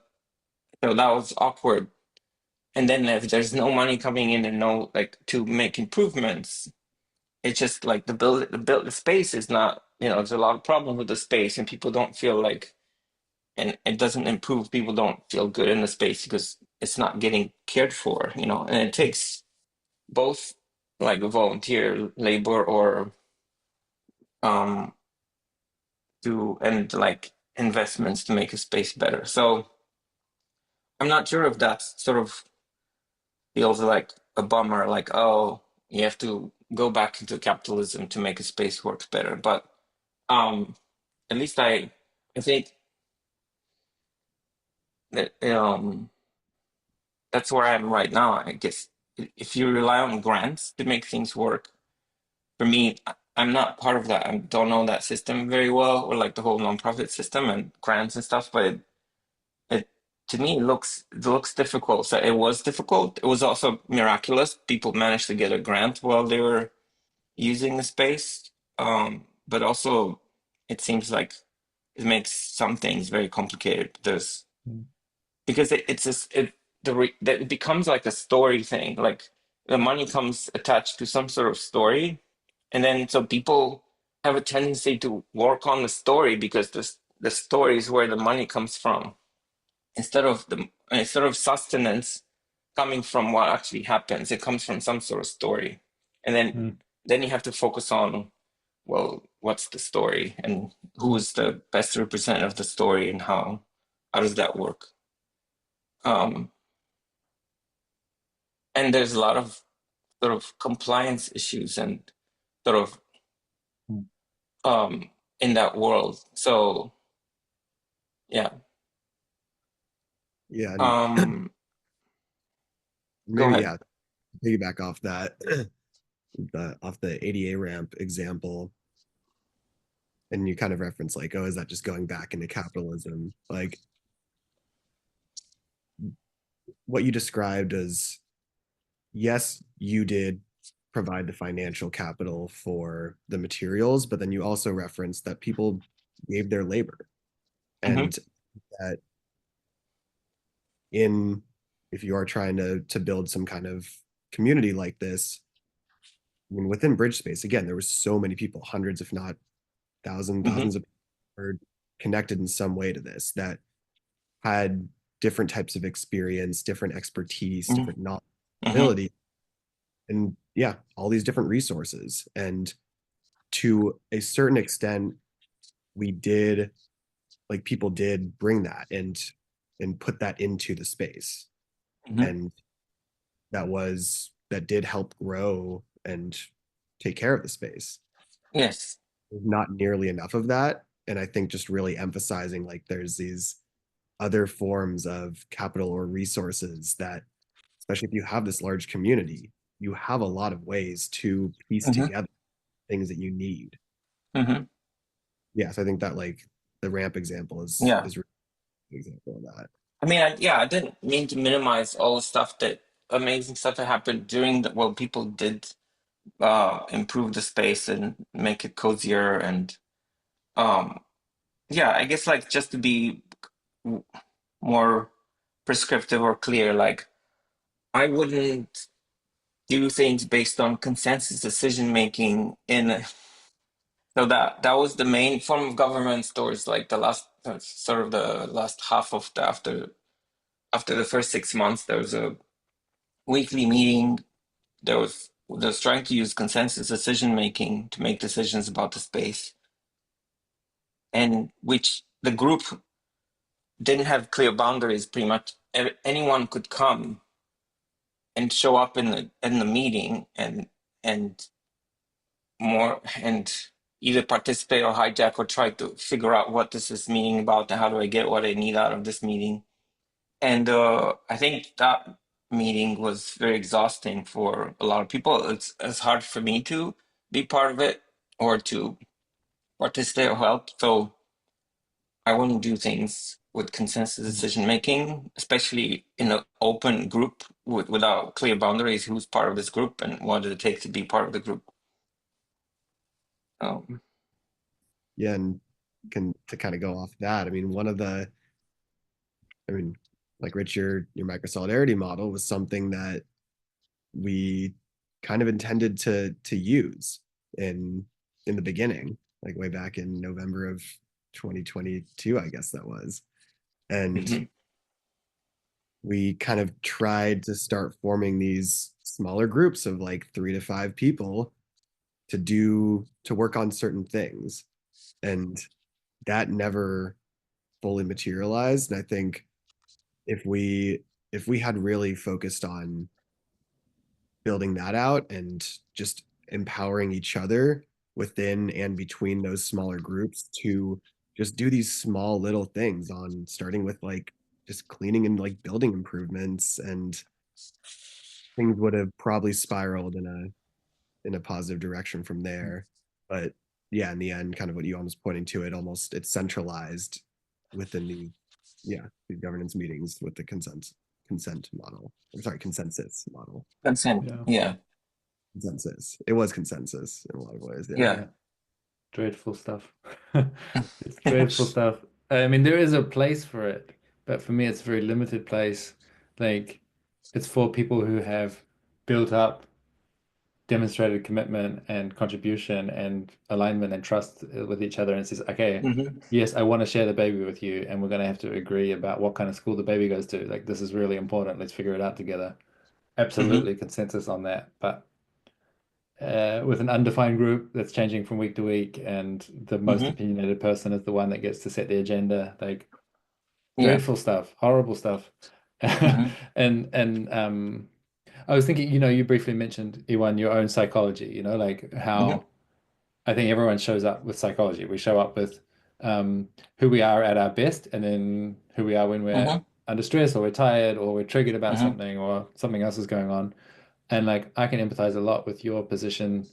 so that was awkward. And then if there's no money coming in and no like to make improvements, it's just like the space is not, there's a lot of problems with the space and people don't feel like, and it doesn't improve. People don't feel good in the space because it's not getting cared for, and it takes both like volunteer labor or um and like investments to make a space better. So I'm not sure if that sort of feels like a bummer, like, oh, you have to go back into capitalism to make a space work better. But at least I think that that's where I am right now. I guess if you rely on grants to make things work, for me, I'm not part of that. I don't know that system very well, or like the whole nonprofit system and grants and stuff. But it to me it looks difficult. So it was difficult. It was also miraculous. People managed to get a grant while they were using the space. But also, it seems like it makes some things very complicated. Because it's just that it becomes like a story thing. Like the money comes attached to some sort of story, and then so people have a tendency to work on the story because the story is where the money comes from, instead of sustenance coming from what actually happens. It comes from some sort of story, and then you have to focus on, well, what's the story and who is the best representative of the story and how does that work? Um, and there's a lot of sort of compliance issues and sort of in that world. So yeah. Yeah, and Um, Go maybe ahead. yeah, piggyback off that, off the ADA ramp example, and you kind of reference like, oh, is that just going back into capitalism? Like what you described as, yes, you did provide the financial capital for the materials, but then you also referenced that people gave their labor, Hmm. and that in if you are trying to build some kind of community like this, I mean, within BridgeSpace, again, there was so many people, hundreds, if not Hmm. thousands of people are connected in some way to this that had different types of experience, different expertise, Hmm. different knowledge, Hmm. ability, and yeah, all these different resources. And to a certain extent, we did like people did bring that and put that into the space. Hmm. And that did help grow and take care of the space. Yes. There's not nearly enough of that. And I think just really emphasizing like there's these other forms of capital or resources that, especially if you have this large community, you have a lot of ways to piece Hmm. together things that you need. Hmm. Yes, I think that like the ramp example Yeah. is really an example of that. I mean, I didn't mean to minimize all the stuff that amazing stuff that happened during the, well, people did improve the space and make it cozier and um yeah, I guess like just to be w- more prescriptive or clear, like I wouldn't do things based on consensus decision making in, so that was the main form of government towards like the last sort of the last half of the after the first 6 months. There was a weekly meeting. There was trying to use consensus decision making to make decisions about the space, and which the group didn't have clear boundaries. Pretty much anyone could come and show up in the meeting and more and either participate or hijack or try to figure out what this is meaning about and how do I get what I need out of this meeting. And I think that meeting was very exhausting for a lot of people. It's hard for me to be part of it or to participate or help. So I wouldn't do things with consensus decision making, especially in an open group without clear boundaries. Who's part of this group and what does it take to be part of the group? Um, Yeah, and to kind of go off that, I mean, I mean, like Rich, your micro solidarity model was something that we kind of intended to use in in the beginning, like way back in November of 2022, I guess that was. And mhm, we kind of tried to start forming these smaller groups of like 3 to 5 people to work on certain things. And that never fully materialized. And I think if we had really focused on building that out and just empowering each other within and between those smaller groups to just do these small little things on starting with like just cleaning and like building improvements, and things would have probably spiraled in a positive direction from there. But yeah, in the end, kind of what you almost pointing to, it's centralized within the yeah, the governance meetings with the consent model. I'm sorry, consensus model. consent. Yeah. Yeah, Consensus. It was consensus in a lot of ways. Yeah. yeah. Yeah. Dreadful stuff. It's dreadful stuff. I mean, there is a place for it, but for me, it's a very limited place. Like, it's for people who have built up demonstrated commitment and contribution and alignment and trust with each other, and it says, okay, Hmm. yes, I want to share the baby with you, and we're going to have to agree about what kind of school the baby goes to. Like, this is really important. Let's figure it out together. Hmm. Absolutely consensus on that. But with an undefined group that's changing from week to week, and the most Hmm. opinionated person is the one that gets to set the agenda. Like, Yeah. dreadful stuff, horrible stuff. Hmm. And I was thinking, you briefly mentioned, Iwan, your own psychology, like Hmm. how I think everyone shows up with psychology. We show up with who we are at our best, and then who we are when we're Hmm. under stress or we're tired or we're triggered about Hmm. something or something else is going on. And like I can empathize a lot with your position,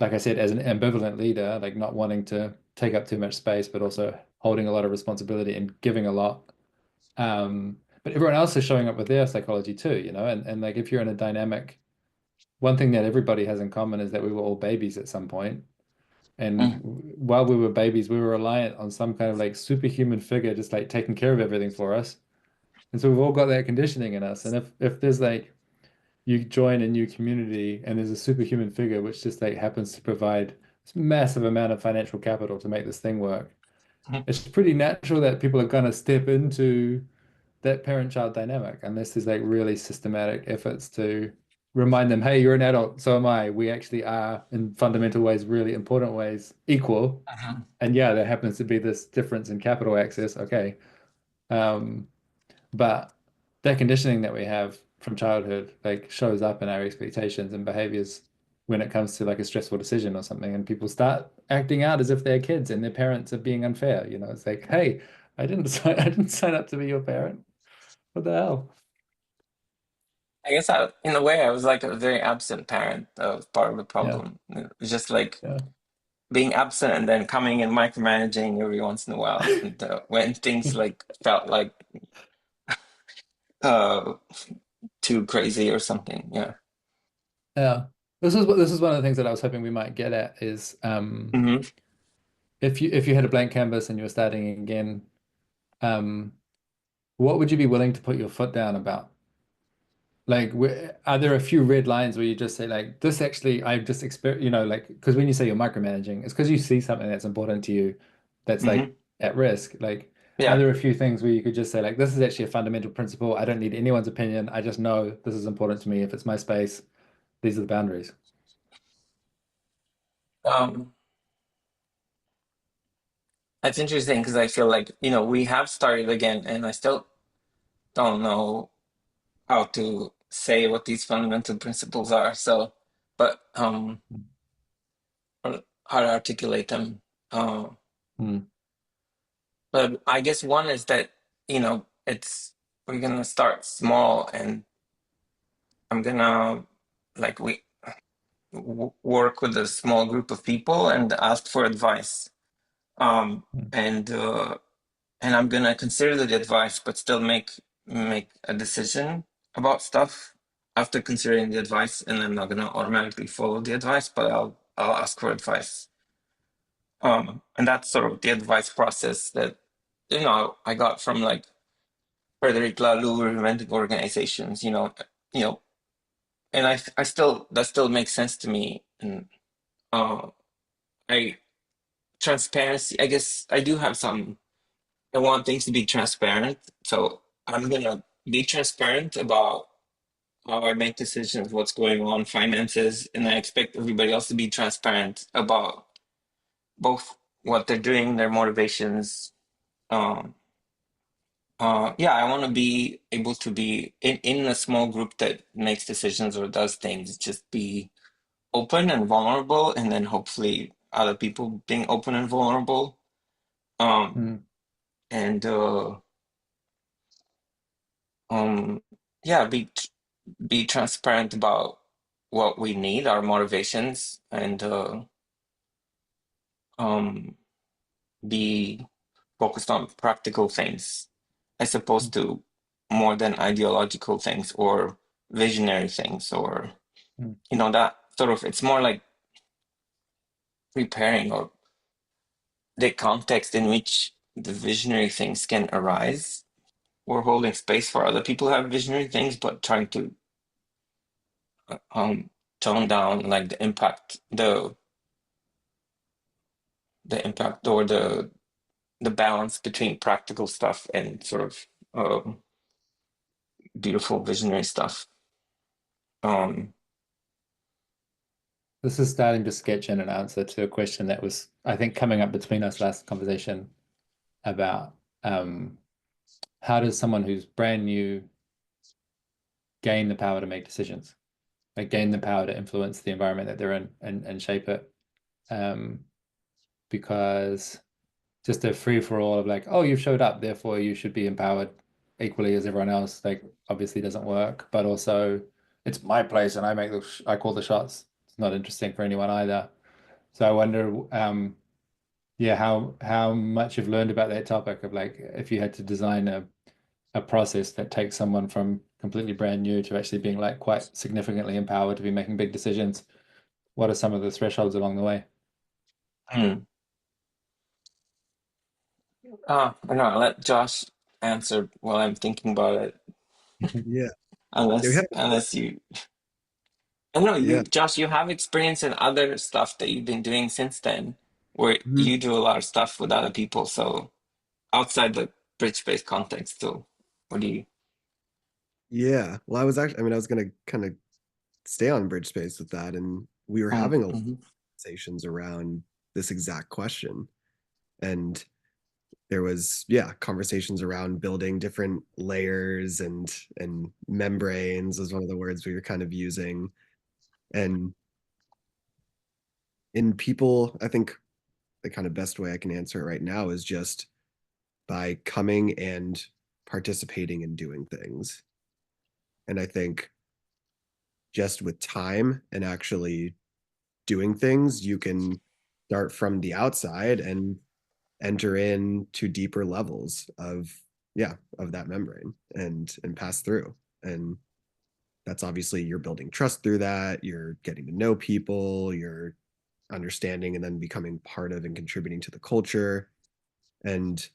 like I said, as an ambivalent leader, like not wanting to take up too much space, but also holding a lot of responsibility and giving a lot. But everyone else is showing up with their psychology too, and like if you're in a dynamic, one thing that everybody has in common is that we were all babies at some point. And Hmm. while we were babies, we were reliant on some kind of like superhuman figure just like taking care of everything for us. And so we've all got that conditioning in us. And if there's like you join a new community and there's a superhuman figure which just like happens to provide this massive amount of financial capital to make this thing work, it's pretty natural that people are going to step into that parent-child dynamic unless there's like really systematic efforts to remind them, hey, you're an adult, so am I. We actually are in fundamental ways, really important ways, equal. Hmm. And yeah, there happens to be this difference in capital access. Okay. Um, but that conditioning that we have from childhood like shows up in our expectations and behaviors when it comes to like a stressful decision or something, and people start acting out as if they're kids and their parents are being unfair. It's like, hey, I didn't sign up to be your parent. What the hell? I guess in a way, I was like a very absent parent. That was part of the Yeah, problem. It was just like yeah. being absent and then coming and micromanaging every once in a while. And when things like felt like uh too crazy or something. Yeah. Yeah. This is one of the things that I was hoping we might get at is Hmm. if you had a blank canvas and you were starting again, um, what would you be willing to put your foot down about? Like, are there a few red lines where you just say, like, this actually, I've just experienced, like, because when you say you're micromanaging, it's because you see something that's important to you that's like Hmm. at risk. Like, are Yeah. there a few things where you could just say, like, this is actually a fundamental principle. I don't need anyone's opinion. I just know this is important to me. If it's my space, these are the boundaries. Um, that's interesting because I feel like, we have started again and I still don't know how to say what these fundamental principles are. So, but or how to articulate them. Uh, Hmm. but I guess one is that, it's we're gonna start small and I'm gonna like we work with a small group of people and ask for advice. Um, Hmm. and I'm gonna consider the advice, but still make a decision about stuff after considering the advice, and I'm not gonna automatically follow the advice, but I'll I'll ask for advice. And that's sort of the advice process that, I got from like Frederic Laloux, inventive organizations, you know, and I still, that still makes sense to me. And uh, I transparency, I guess I do have some, I want things to be transparent. So I'm gonna be transparent about how I make decisions, what's going on, finances, and I expect everybody else to be transparent about both what they're doing, their motivations. Um, yeah, I want to be able to be in a small group that makes decisions or does things, just be open and vulnerable, and then hopefully other people being open and vulnerable. Um, Mm. and yeah, be transparent about what we need, our motivations, and um, be focused on practical things as opposed to more than ideological things or visionary things, or Mm. that sort of, it's more like preparing or the context in which the visionary things can arise. We're holding space for other people who have visionary things, but trying to um tone down like the impact or the balance between practical stuff and sort of beautiful visionary stuff. Um, This is starting to sketch in an answer to a question that was, I think, coming up between us last conversation about how does someone who's brand new gain the power to make decisions, like gain the power to influence the environment that they're in and shape it. Because just a free for all of like, oh, you've showed up, therefore you should be empowered equally as everyone else, like obviously doesn't work. But also, it's my place and I call the shots. It's not interesting for anyone either. So I wonder, yeah, how much you've learned about that topic of like if you had to design a process that takes someone from completely brand new to actually being like quite significantly empowered to be making big decisions. What are some of the thresholds along the way? hmm. I don't know. I'll let Josh answer while I'm thinking about it. Yeah. Yeah, we Unless have, unless you, I don't know, yeah. Josh, you have experience in other stuff that you've been doing since then, where Mhm. you do a lot of stuff with other people. So outside the BridgeSpace context, so what do you? Yeah. Well, I was gonna kind of stay on bridge space with that, and we were having a lot of Mhm. conversations around this exact question. And there was, yeah, conversations around building different layers and membranes was one of the words we were kind of using. And in people, I think the kind of best way I can answer it right now is just by coming and participating in doing things. And I think just with time and actually doing things, you can start from the outside and enter into deeper levels of, yeah, of that membrane and pass through. And that's obviously you're building trust through that, you're getting to know people, you're understanding and then becoming part of and contributing to the culture, and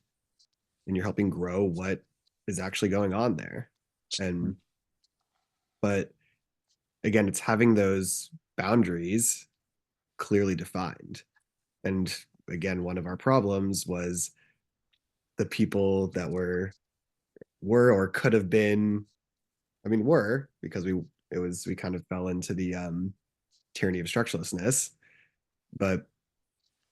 you're helping grow what is actually going on there. And but again, it's having those boundaries clearly defined. And again, one of our problems was the people that were or could have been, I mean, were because we kind of fell into the tyranny of structurelessness, but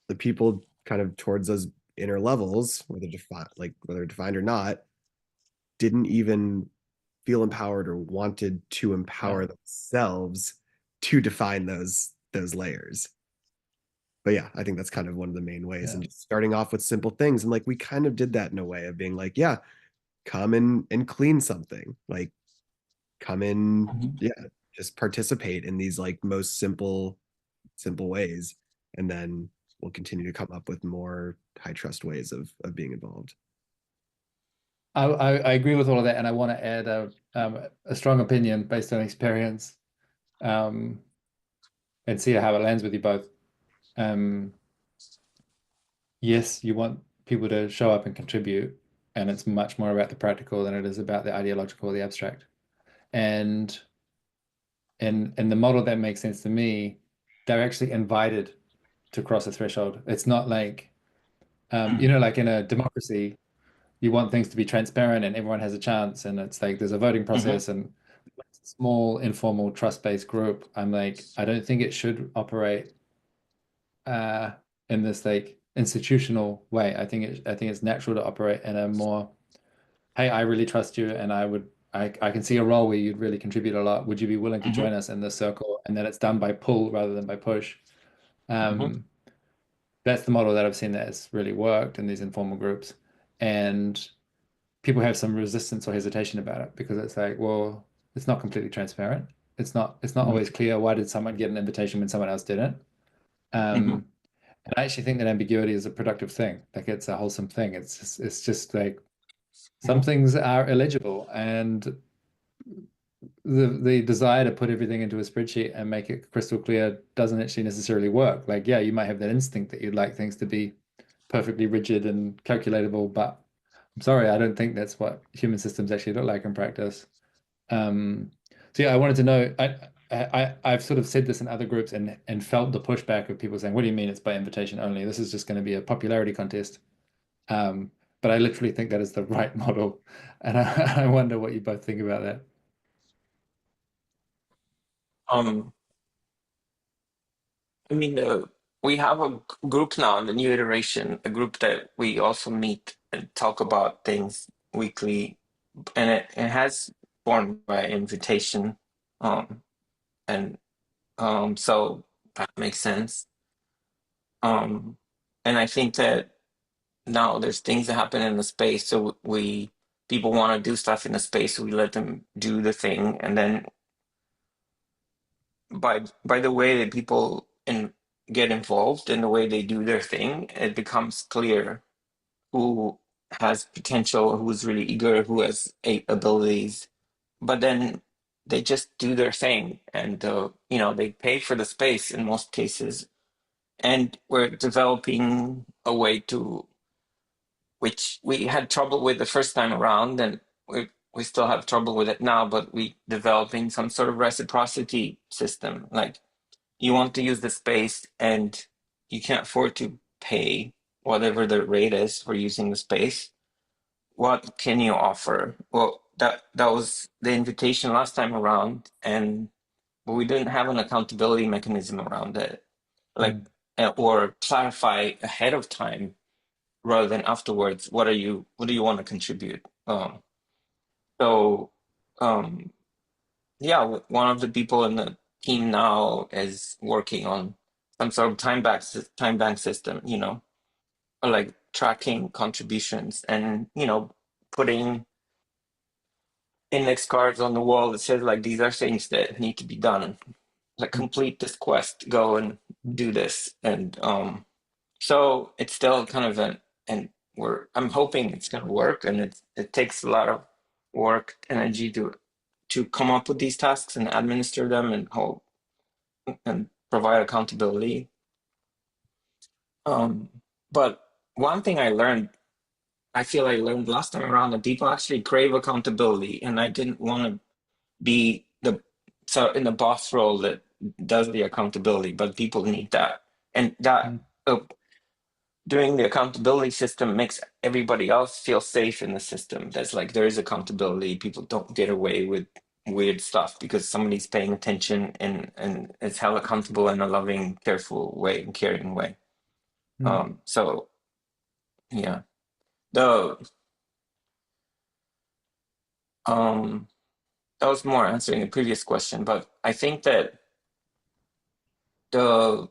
the people kind of towards those inner levels, whether defined or not, didn't even feel empowered or wanted to Yeah. empower themselves to define those layers. But yeah, I think that's kind of one of the main ways. Yeah. And just starting off with simple things. And like we kind of did that in a way of being like, yeah, come in and clean something. Like come in, Mhm. yeah, just participate in these like most simple ways. And then we'll continue to come up with more high trust ways of being involved. I agree with all of that, and I want to add a strong opinion based on experience, um, and see how it lands with you both. Yes, you want people to show up and contribute, and it's much more about the practical than it is about the ideological or the abstract. And in the model that makes sense to me, they're actually invited to cross a threshold. It's not like like in a democracy, you want things to be transparent and everyone has a chance, and it's like there's a voting Mm-hmm. process and small, informal, trust-based group. I'm like, I don't think it should operate uh, in this like institutional way. I think it's natural to operate in a more, hey, I really trust you, and I can see a role where you'd really contribute a lot. Would you be willing to Mm-hmm. join us in this circle? And then it's done by pull rather than by push. Mm-hmm. Um, that's the model that I've seen that has really worked in these informal groups. And people have some resistance or hesitation about it because it's like, well, it's not completely transparent. It's not always clear why did someone get an invitation when someone else didn't. Mm-hmm. And I actually think that ambiguity is a productive thing. Like it's a wholesome thing. It's just like some Mm-hmm. things are illegible, and the desire to put everything into a spreadsheet and make it crystal clear doesn't actually necessarily work. Like, yeah, you might have that instinct that you'd like things to be perfectly rigid and calculatable, but I'm sorry, I don't think that's what human systems actually look like in practice. Um, so yeah, I wanted to know. I've sort of said this in other groups and felt the pushback of people saying, "What do you mean it's by invitation only? This is just going to be a popularity contest." But I literally think that is the right model, and I wonder what you both think about that. Um, I mean, we have a group now in the new iteration, a group that we also meet and talk about things weekly, and it has formed by invitation. Um, and so that makes sense. Um, and I think that now there's things that happen in the space, so we people want to do stuff in the space, so we let them do the thing, and then by the way that people get involved in the way they do their thing, it becomes clear who has potential, who's really eager, who has abilities. But then they just do their thing, and they pay for the space in most cases. And we're developing a way to, which we had trouble with the first time around, and we still have trouble with it now. But we developing some sort of reciprocity system, like you want to use the space and you can't afford to pay whatever the rate is for using the space. What can you offer? Well, that was the invitation last time around, and we didn't have an accountability mechanism around it, like Mm, or clarify ahead of time rather than afterwards. What do you want to contribute? So, um, yeah, one of the people in the team now is working on some sort of time bank system, like tracking contributions and putting index cards on the wall that says like these are things that need to be done. Like mm, complete this quest, go and mm, do this, and so it's still kind of and I'm hoping it's going to work, and it takes a lot of work, energy to come up with these tasks and administer them and hold and provide accountability. Um, but one thing I feel I learned last time around that people actually crave accountability, and I didn't want to be in the boss role that does the accountability, but people need that, and that mm, doing the accountability system makes everybody else feel safe in the system. That's like there is accountability. People don't get away with weird stuff because somebody's paying attention and is held accountable in a loving, careful way and caring way. mm, So yeah, the um that was more answering the previous question, but I think that the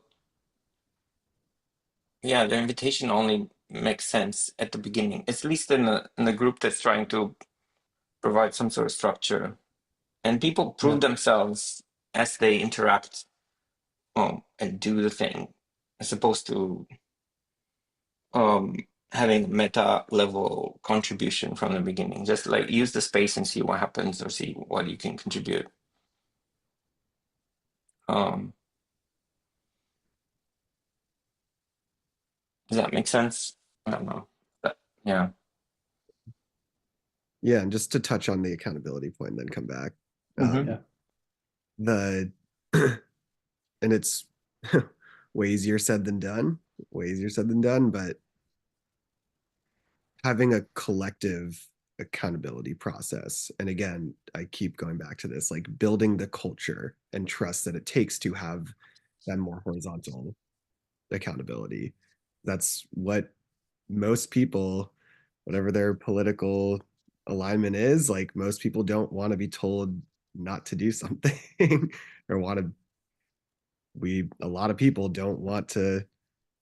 the invitation only makes sense at the beginning, at least in the group that's trying to provide some sort of structure. And people yeah. prove themselves as they interact and do the thing, as opposed to um, having meta level contribution from the beginning. Just like use the space and see what happens or see what you can contribute. Um, Does that make sense? I don't know. But, yeah. Yeah, and just to touch on the accountability point and then come back. Mhm. Yeah. The and it's way easier said than done, way easier said than done, but having a collective accountability process. And again, I keep going back to this, like building the culture and trust that it takes to have that more horizontal accountability. That's what most people, whatever their political alignment is, like most people don't want to be told not to do something or want to, a lot of people don't want to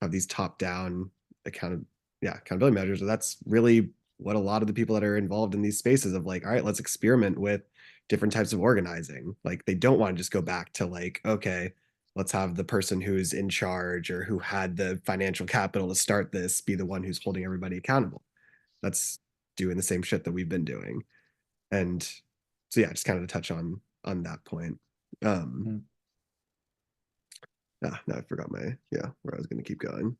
have these top down accountability measures. And that's really what a lot of the people that are involved in these spaces of like, all right, let's experiment with different types of organizing. Like they don't want to just go back to like, okay, let's have the person who's in charge or who had the financial capital to start this be the one who's holding everybody accountable. That's doing the same shit that we've been doing. And so yeah, just kind of to touch on that point. Mm. No, I forgot where I was going to keep going.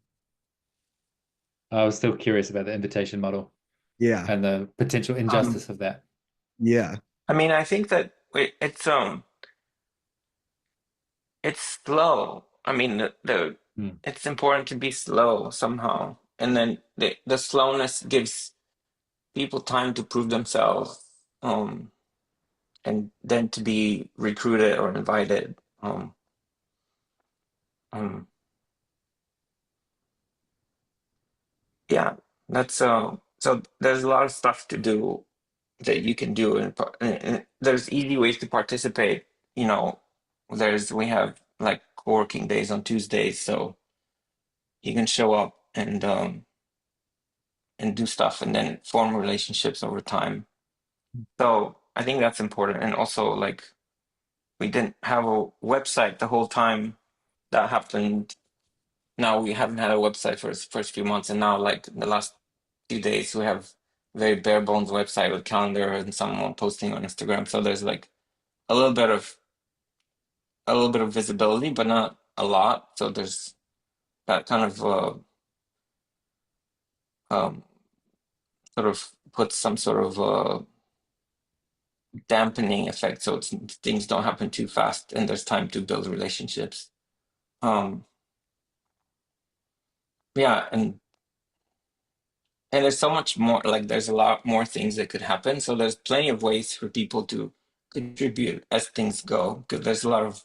I was still curious about the invitation model Yeah. and the potential injustice of that. Yeah. I mean, I think that it's slow. I mean, the Mm. it's important to be slow somehow, and then the slowness gives people time to prove themselves, and then to be recruited or invited. Um, yeah, that's so. There's a lot of stuff to do that you can do, and there's easy ways to participate. You know, we have like co-working days on Tuesdays, so you can show up and do stuff, and then form relationships over time. So I think that's important, and also like we didn't have a website the whole time that happened. Now we haven't had a website for the first few months, and now like the last few days we have very bare bones website with calendar and someone posting on Instagram. So there's like a little bit of visibility, but not a lot. So there's that kind of um, sort of puts some sort of dampening effect, so things don't happen too fast, and there's time to build relationships. Um, yeah, and there's so much more. Like there's a lot more things that could happen. So there's plenty of ways for people to contribute as things go. Because there's a lot of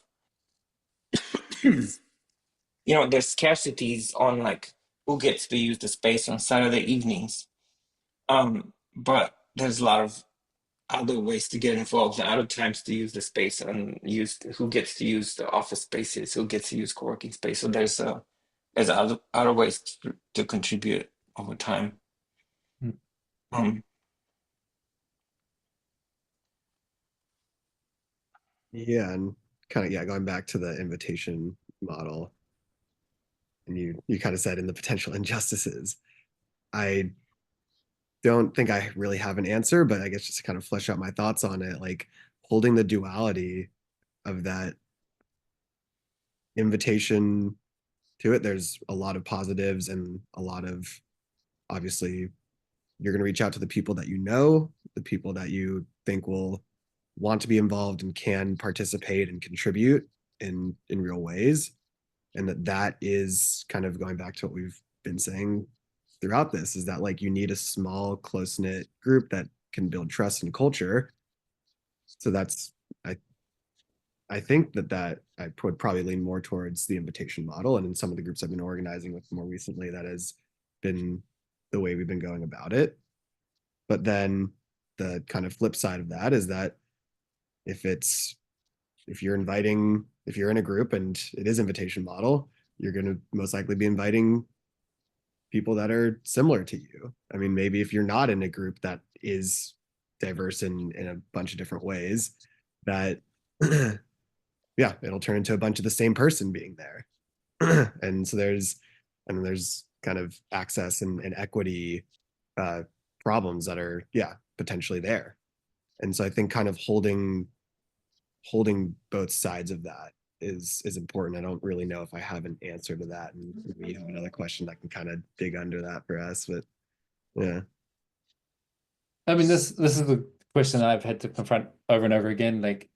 there's scarcities on like who gets to use the space on Saturday evenings. But there's a lot of other ways to get involved and other times to use the space and use who gets to use the office spaces, who gets to use co-working space. So there's other ways to contribute over time. Mm. Um, Yeah, and kind of going back to the invitation model, and you kind of said in the potential injustices. I don't think I really have an answer, but I guess just to kind of flesh out my thoughts on it, like holding the duality of that invitation to it, there's a lot of positives and a lot of obviously you're going to reach out to the people that you know, the people that you think will want to be involved and can participate and contribute in real ways, and that is kind of going back to what we've been saying throughout this, is that like you need a small close-knit group that can build trust and culture. So that's i I think that I would probably lean more towards the invitation model, and in some of the groups I've been organizing with more recently, that has been the way we've been going about it. But then the kind of flip side of that is that if it's if you're in a group and it is invitation model, you're going to most likely be inviting people that are similar to you. I mean, maybe if you're not in a group that is diverse in a bunch of different ways, that yeah, it'll turn into a bunch of the same person being there. And so there's kind of access and equity uh, problems that are potentially there. And so I think kind of holding both sides of that is important. I don't really know if I have an answer to that, and maybe you have another question that can kind of dig under that for us. But yeah. I mean, this is the question that I've had to confront over and over again. Like,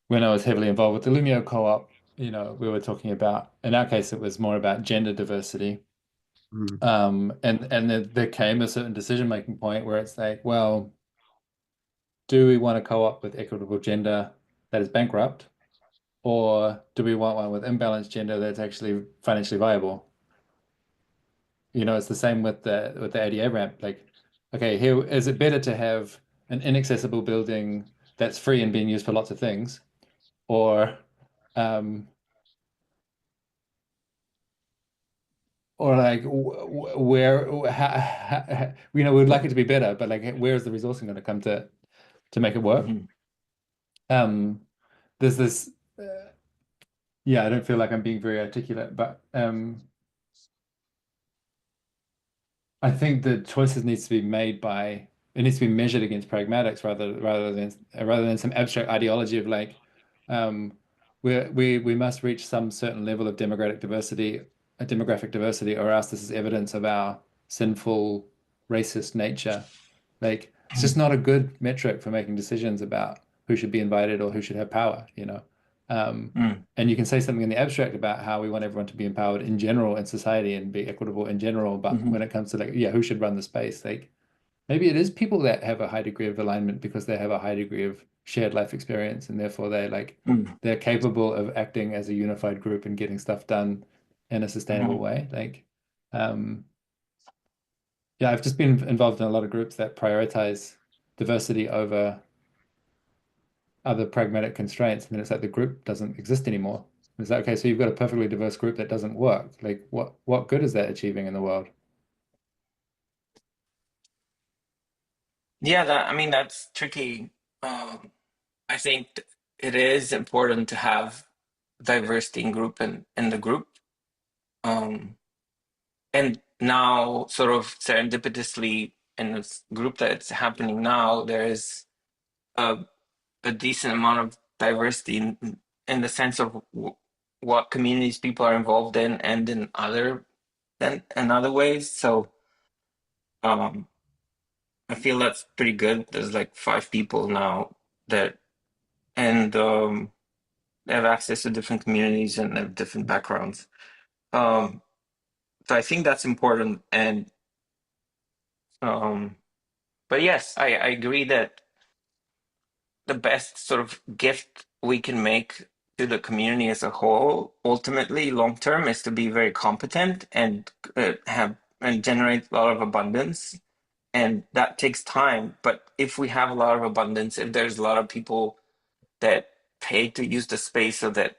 when I was heavily involved with the Lumio co-op, we were talking about, in our case, it was more about gender diversity. Mhm. And there came a certain decision-making point where it's like, well, do we want a co-op with equitable gender that is bankrupt, or do we want one with imbalanced gender that's actually financially viable? It's the same with the ADA ramp. Like, okay, here is it better to have an inaccessible building that's free and being used for lots of things, or um, or like where we'd like it to be better, but like where is the resourcing going to come to make it work? Mhm. Um, there's this yeah, I don't feel like I'm being very articulate, but I think the choices needs to be made by it needs to be measured against pragmatics rather than some abstract ideology of like um, we must reach some certain level of demographic diversity, or else this is evidence of our sinful racist nature. Like it's just not a good metric for making decisions about who should be invited or who should have power. Um, Mm. and you can say something in the abstract about how we want everyone to be empowered in general in society and be equitable in general. But Mhm. when it comes to like, yeah, who should run the space? Like maybe it is people that have a high degree of alignment because they have a high degree of shared life experience and therefore Mm. they're capable of acting as a unified group and getting stuff done in a sustainable Mhm. way. Like, yeah, I've just been involved in a lot of groups that prioritize diversity over other pragmatic constraints, and then it's like the group doesn't exist anymore. It's like, okay, so you've got a perfectly diverse group that doesn't work. Like, what good is that achieving in the world? Yeah, I mean that's tricky. I think it is important to have diversity in group and in the group. Um, and now, sort of serendipitously, in this group that's happening now, there is a, a decent amount of diversity in the sense of what communities people are involved in, and in other ways. So um, I feel that's pretty good. There's like 5 people now that and they have access to different communities and have different backgrounds. Um, so I think that's important. And um, but yes, I agree that the best sort of gift we can make to the community as a whole, ultimately long term, is to be very competent and have and generate a lot of abundance. And that takes time. But if we have a lot of abundance, if there's a lot of people that pay to use the space so that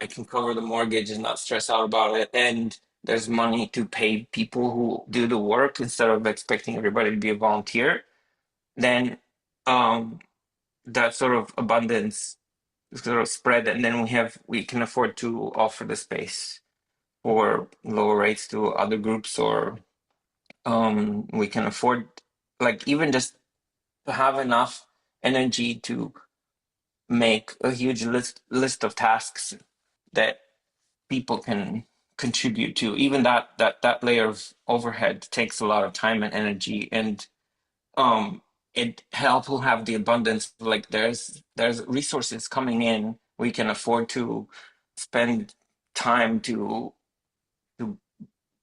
I can cover the mortgage and not stress out about it, and there's money to pay people who do the work instead of expecting everybody to be a volunteer, then um, that sort of abundance sort of spread, and then we can afford to offer the space for lower rates to other groups, or we can afford, like, even just to have enough energy to make a huge list of tasks that people can contribute to. Even that layer of overhead takes a lot of time and energy, and um it helps who have the abundance, like there's resources coming in. We can afford to spend time to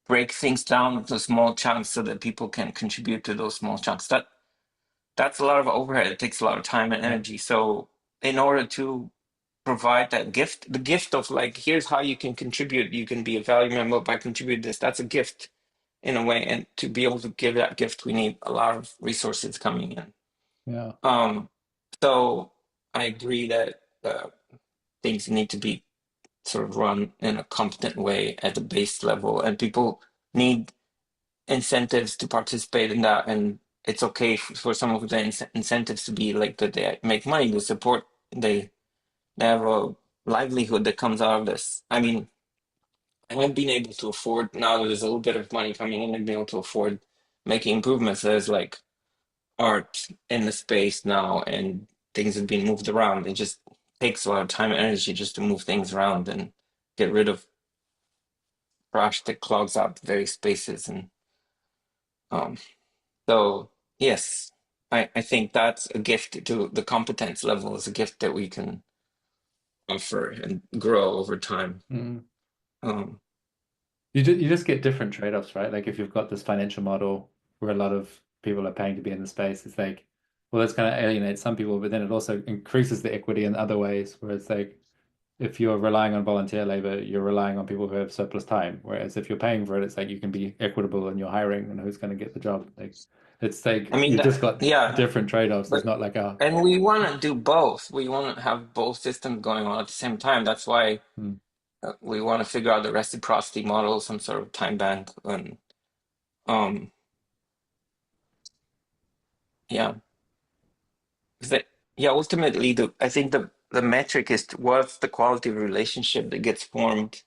break things down into small chunks so that people can contribute to those small chunks. That's a lot of overhead. It takes a lot of time and Yeah, energy. So in order to provide that gift, the gift of like, here's how you can contribute. You can be a value member by contributing this. That's a gift in a way. And to be able to give that gift, we need a lot of resources coming in. yeah, Um, so I agree that things need to be sort of run in a competent way at the base level, and people need incentives to participate in that. And it's okay for some of the incentives to be like that they make money, to support, they have a livelihood that comes out of this. I mean, I have been able to afford, now that there's a little bit of money coming in, I've been able to afford making improvements. There's like art in the space now, and things have been moved around. It just takes a lot of time and energy just to move things around and get rid of trash that clogs up various spaces. And um, so, yes, I think that's a gift to the competence level is a gift that we can offer and grow over time. Mm. Um, You just get different trade-offs, right? Like if you've got this financial model where a lot of people are paying to be in the space, it's like, well, that's going to alienate some people, but then it also increases the equity in other ways, where it's like if you're relying on volunteer labor, you're relying on people who have surplus time. Whereas if you're paying for it, it's like you can be equitable in your hiring and who's going to get the job. Like it's I like mean you've just that, got yeah, different trade-offs. There's but not like a and we want to do both. We want to have both systems going on at the same time. That's why hmm, we want to figure out the reciprocity model, some sort of time bank, and um, yeah, 'cause yeah. Ultimately, I think the metric is what's the quality of relationship that gets formed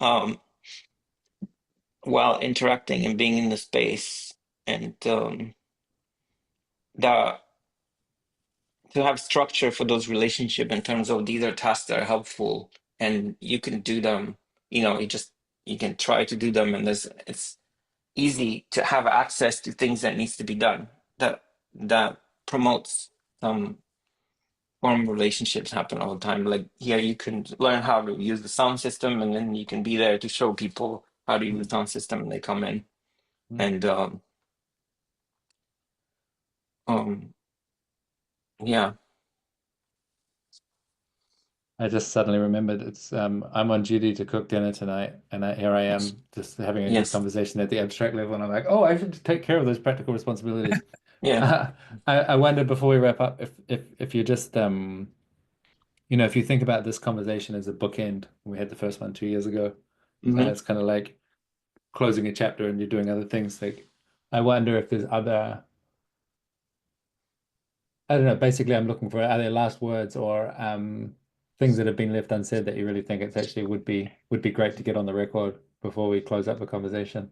um, while interacting and being in the space, and the to have structure for those relationships in terms of these are tasks that are helpful and you can do them. You can try to do them, and it's easy to have access to things that needs to be done that promotes some form of relationships happen all the time. Like here you can learn how to use the sound system, and then you can be there to show people how to use hmm, the sound system, and they come in. hmm. And um yeah. I just suddenly remembered it's I'm on duty to cook dinner tonight, and here I am just having a good Yes. conversation at the abstract level, and I'm like, oh, I should take care of those practical responsibilities. Yeah. I wonder before we wrap up if you just if you think about this conversation as a bookend, we had the first one 2 years ago, and Hmm. it's kind of like closing a chapter and you're doing other things. Like, I wonder if there's other, I don't know, basically I'm looking for are there last words or things that have been left unsaid that you really think it's actually would be great to get on the record before we close up the conversation.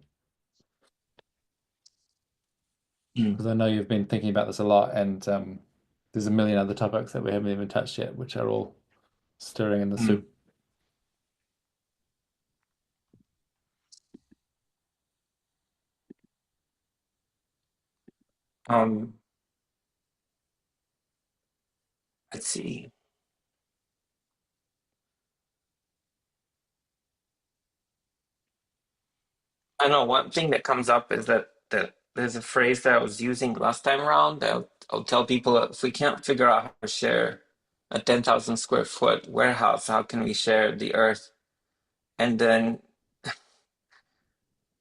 Mm. Because I know you've been thinking about this a lot, and there's a million other topics that we haven't even touched yet, which are all stirring in the Mm. soup. um let's see. I know one thing that comes up is that there's a phrase that I was using last time around. I'll tell people if we can't figure out how to share a 10,000 square foot warehouse, how can we share the earth? And then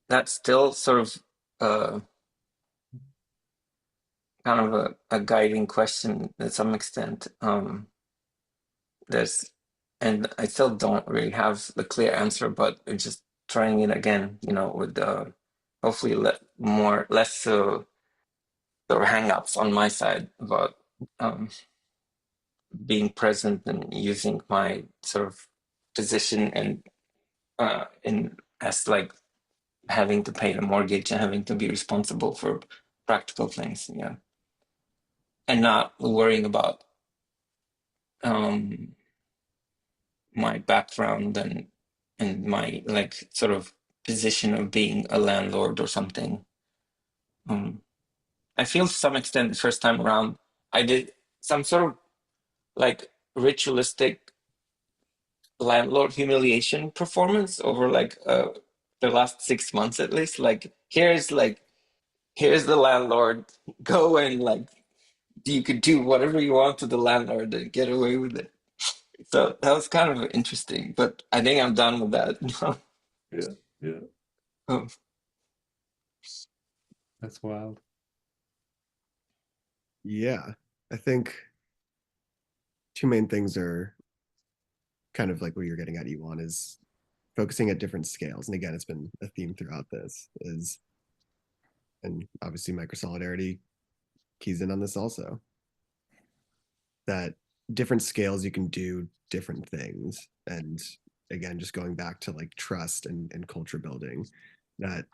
that's still sort of uh, kind of a guiding question to some extent. There's, and I still don't really have the clear answer, but I'm just trying it again, with hopefully less sort of hang-ups on my side about um, being present and using my sort of position and in as like having to pay the mortgage and having to be responsible for practical things, yeah, and not worrying about um, my background and my like sort of position of being a landlord or something. Um, I feel to some extent the first time around I did some sort of like ritualistic landlord humiliation performance over like the last 6 months at least. Like here's the landlord. Go and like you could do whatever you want to the landlord and get away with it. So that was kind of interesting, but I think I'm done with that now. Yeah, yeah, Um, that's wild. Yeah, I think two main things are kind of like what you're getting at, Ioan, is focusing at different scales. And again, it's been a theme throughout this is, and obviously microsolidarity keys in on this also, that different scales you can do different things. And again, just going back to like trust and culture building, that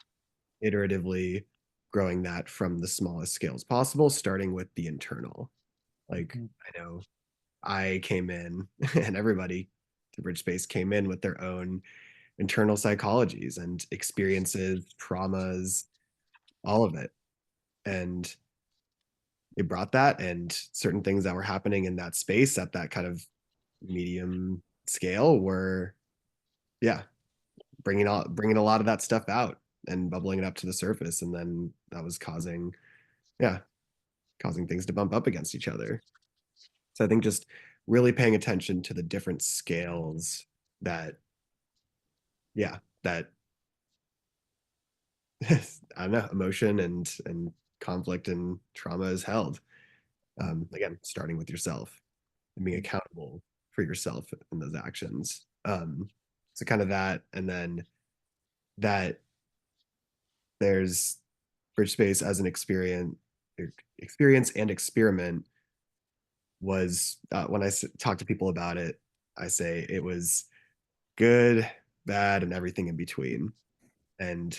iteratively growing that from the smallest scales possible, starting with the internal. Like Mhm. I know I came in and everybody to BridgeSpace came in with their own internal psychologies and experiences, traumas, all of it. And it brought that, and certain things that were happening in that space at that kind of medium scale were, yeah, bringing a lot of that stuff out and bubbling it up to the surface. And then that was yeah, causing things to bump up against each other. So I think just really paying attention to the different scales that, yeah, that I don't know, emotion and conflict and trauma is held. Again, starting with yourself and being accountable for yourself in those actions. So kind of that, and then that there's BridgeSpace as an experience and experiment was when I talk to people about it, I say it was good, bad, and everything in between. And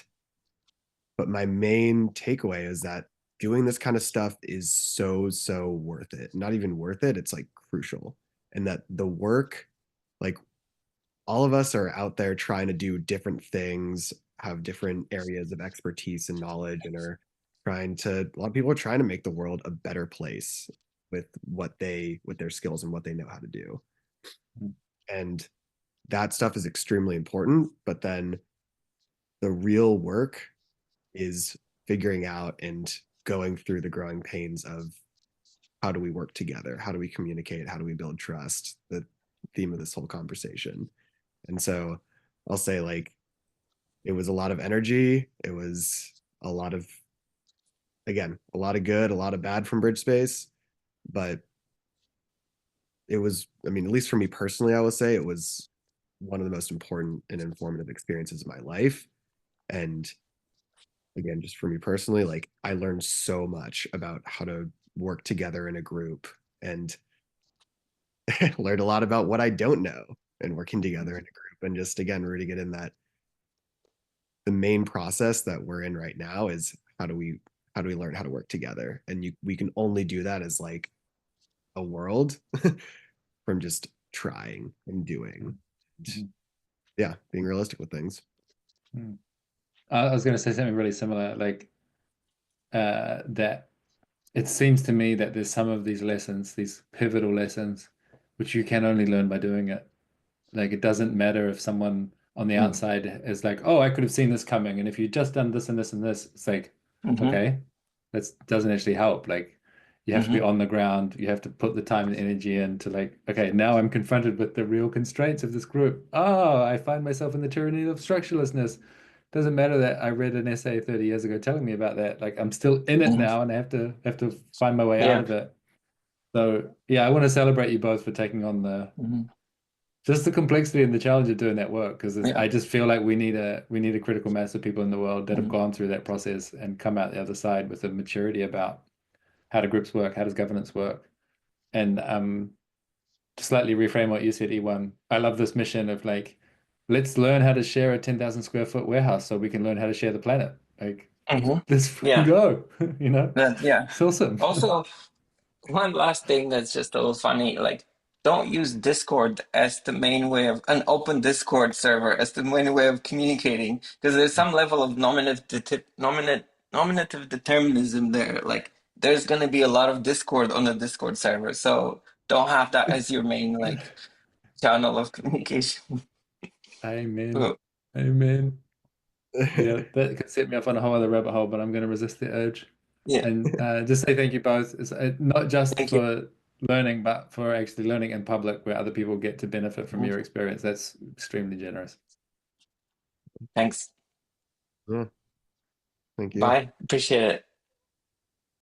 but my main takeaway is that doing this kind of stuff is so worth it. Not even worth it, it's like crucial. And that the work, like all of us are out there trying to do different things, have different areas of expertise and knowledge, and are a lot of people are trying to make the world a better place with with their skills and what they know how to do. And that stuff is extremely important, but then the real work is figuring out and going through the growing pains of how do we work together? How do we communicate? How do we build trust? The theme of this whole conversation. And so I'll say, like, it was a lot of energy. It was a lot of, again, a lot of good, a lot of bad from BridgeSpace, but it was, I mean, at least for me personally, I would say it was one of the most important and informative experiences of my life. And again, just for me personally, like I learned so much about how to work together in a group, and learned a lot about what I don't know and working together in a group, and just again rooting it in that the main process that we're in right now is how do we learn how to work together, and we can only do that as like a world from just trying and doing. Mhm. Yeah, being realistic with things. I was going to say something really similar, like that it seems to me that there's some of these lessons, these pivotal lessons, which you can only learn by doing it. Like it doesn't matter if someone on the Mm. outside is like, oh, I could have seen this coming. And if you just done this and this and this, it's like, Mm-hmm. okay, that doesn't actually help. Like you have to be Mm-hmm. on the ground. You have to put the time and energy in to like, okay, now I'm confronted with the real constraints of this group. Oh, I find myself in the tyranny of structurelessness. Doesn't matter that I read an essay 30 years ago telling me about that. Like I'm still in it Mm-hmm. now and I have to find my way out Yeah. of it. So yeah, I want to celebrate you both for taking on the Mm-hmm. just the complexity and the challenge of doing that work because Yeah. I just feel like we need a critical mass of people in the world that have Mm-hmm. gone through that process and come out the other side with a maturity about how do groups work, how does governance work, and to slightly reframe what you said, Ioan, I love this mission of like, let's learn how to share a 10,000 square foot warehouse so we can learn how to share the planet. Like, Mm-hmm. let's fucking Yeah. go, Yeah. It's awesome. Also, one last thing that's just a little funny, like don't use Discord as the main way of an open Discord server as the main way of communicating, because there's some level of nominative determinism there. Like there's gonna be a lot of Discord on the Discord server, so don't have that as your main like channel of communication. Amen. Oh, Amen. Yeah, that could set me off on a whole other rabbit hole, but I'm going to resist the urge. yeah, And just say thank you both. It's not just thank you. for learning, but for actually learning in public where other people get to benefit from your experience. That's extremely generous. Thanks. Yeah, thank you. Bye. Appreciate it.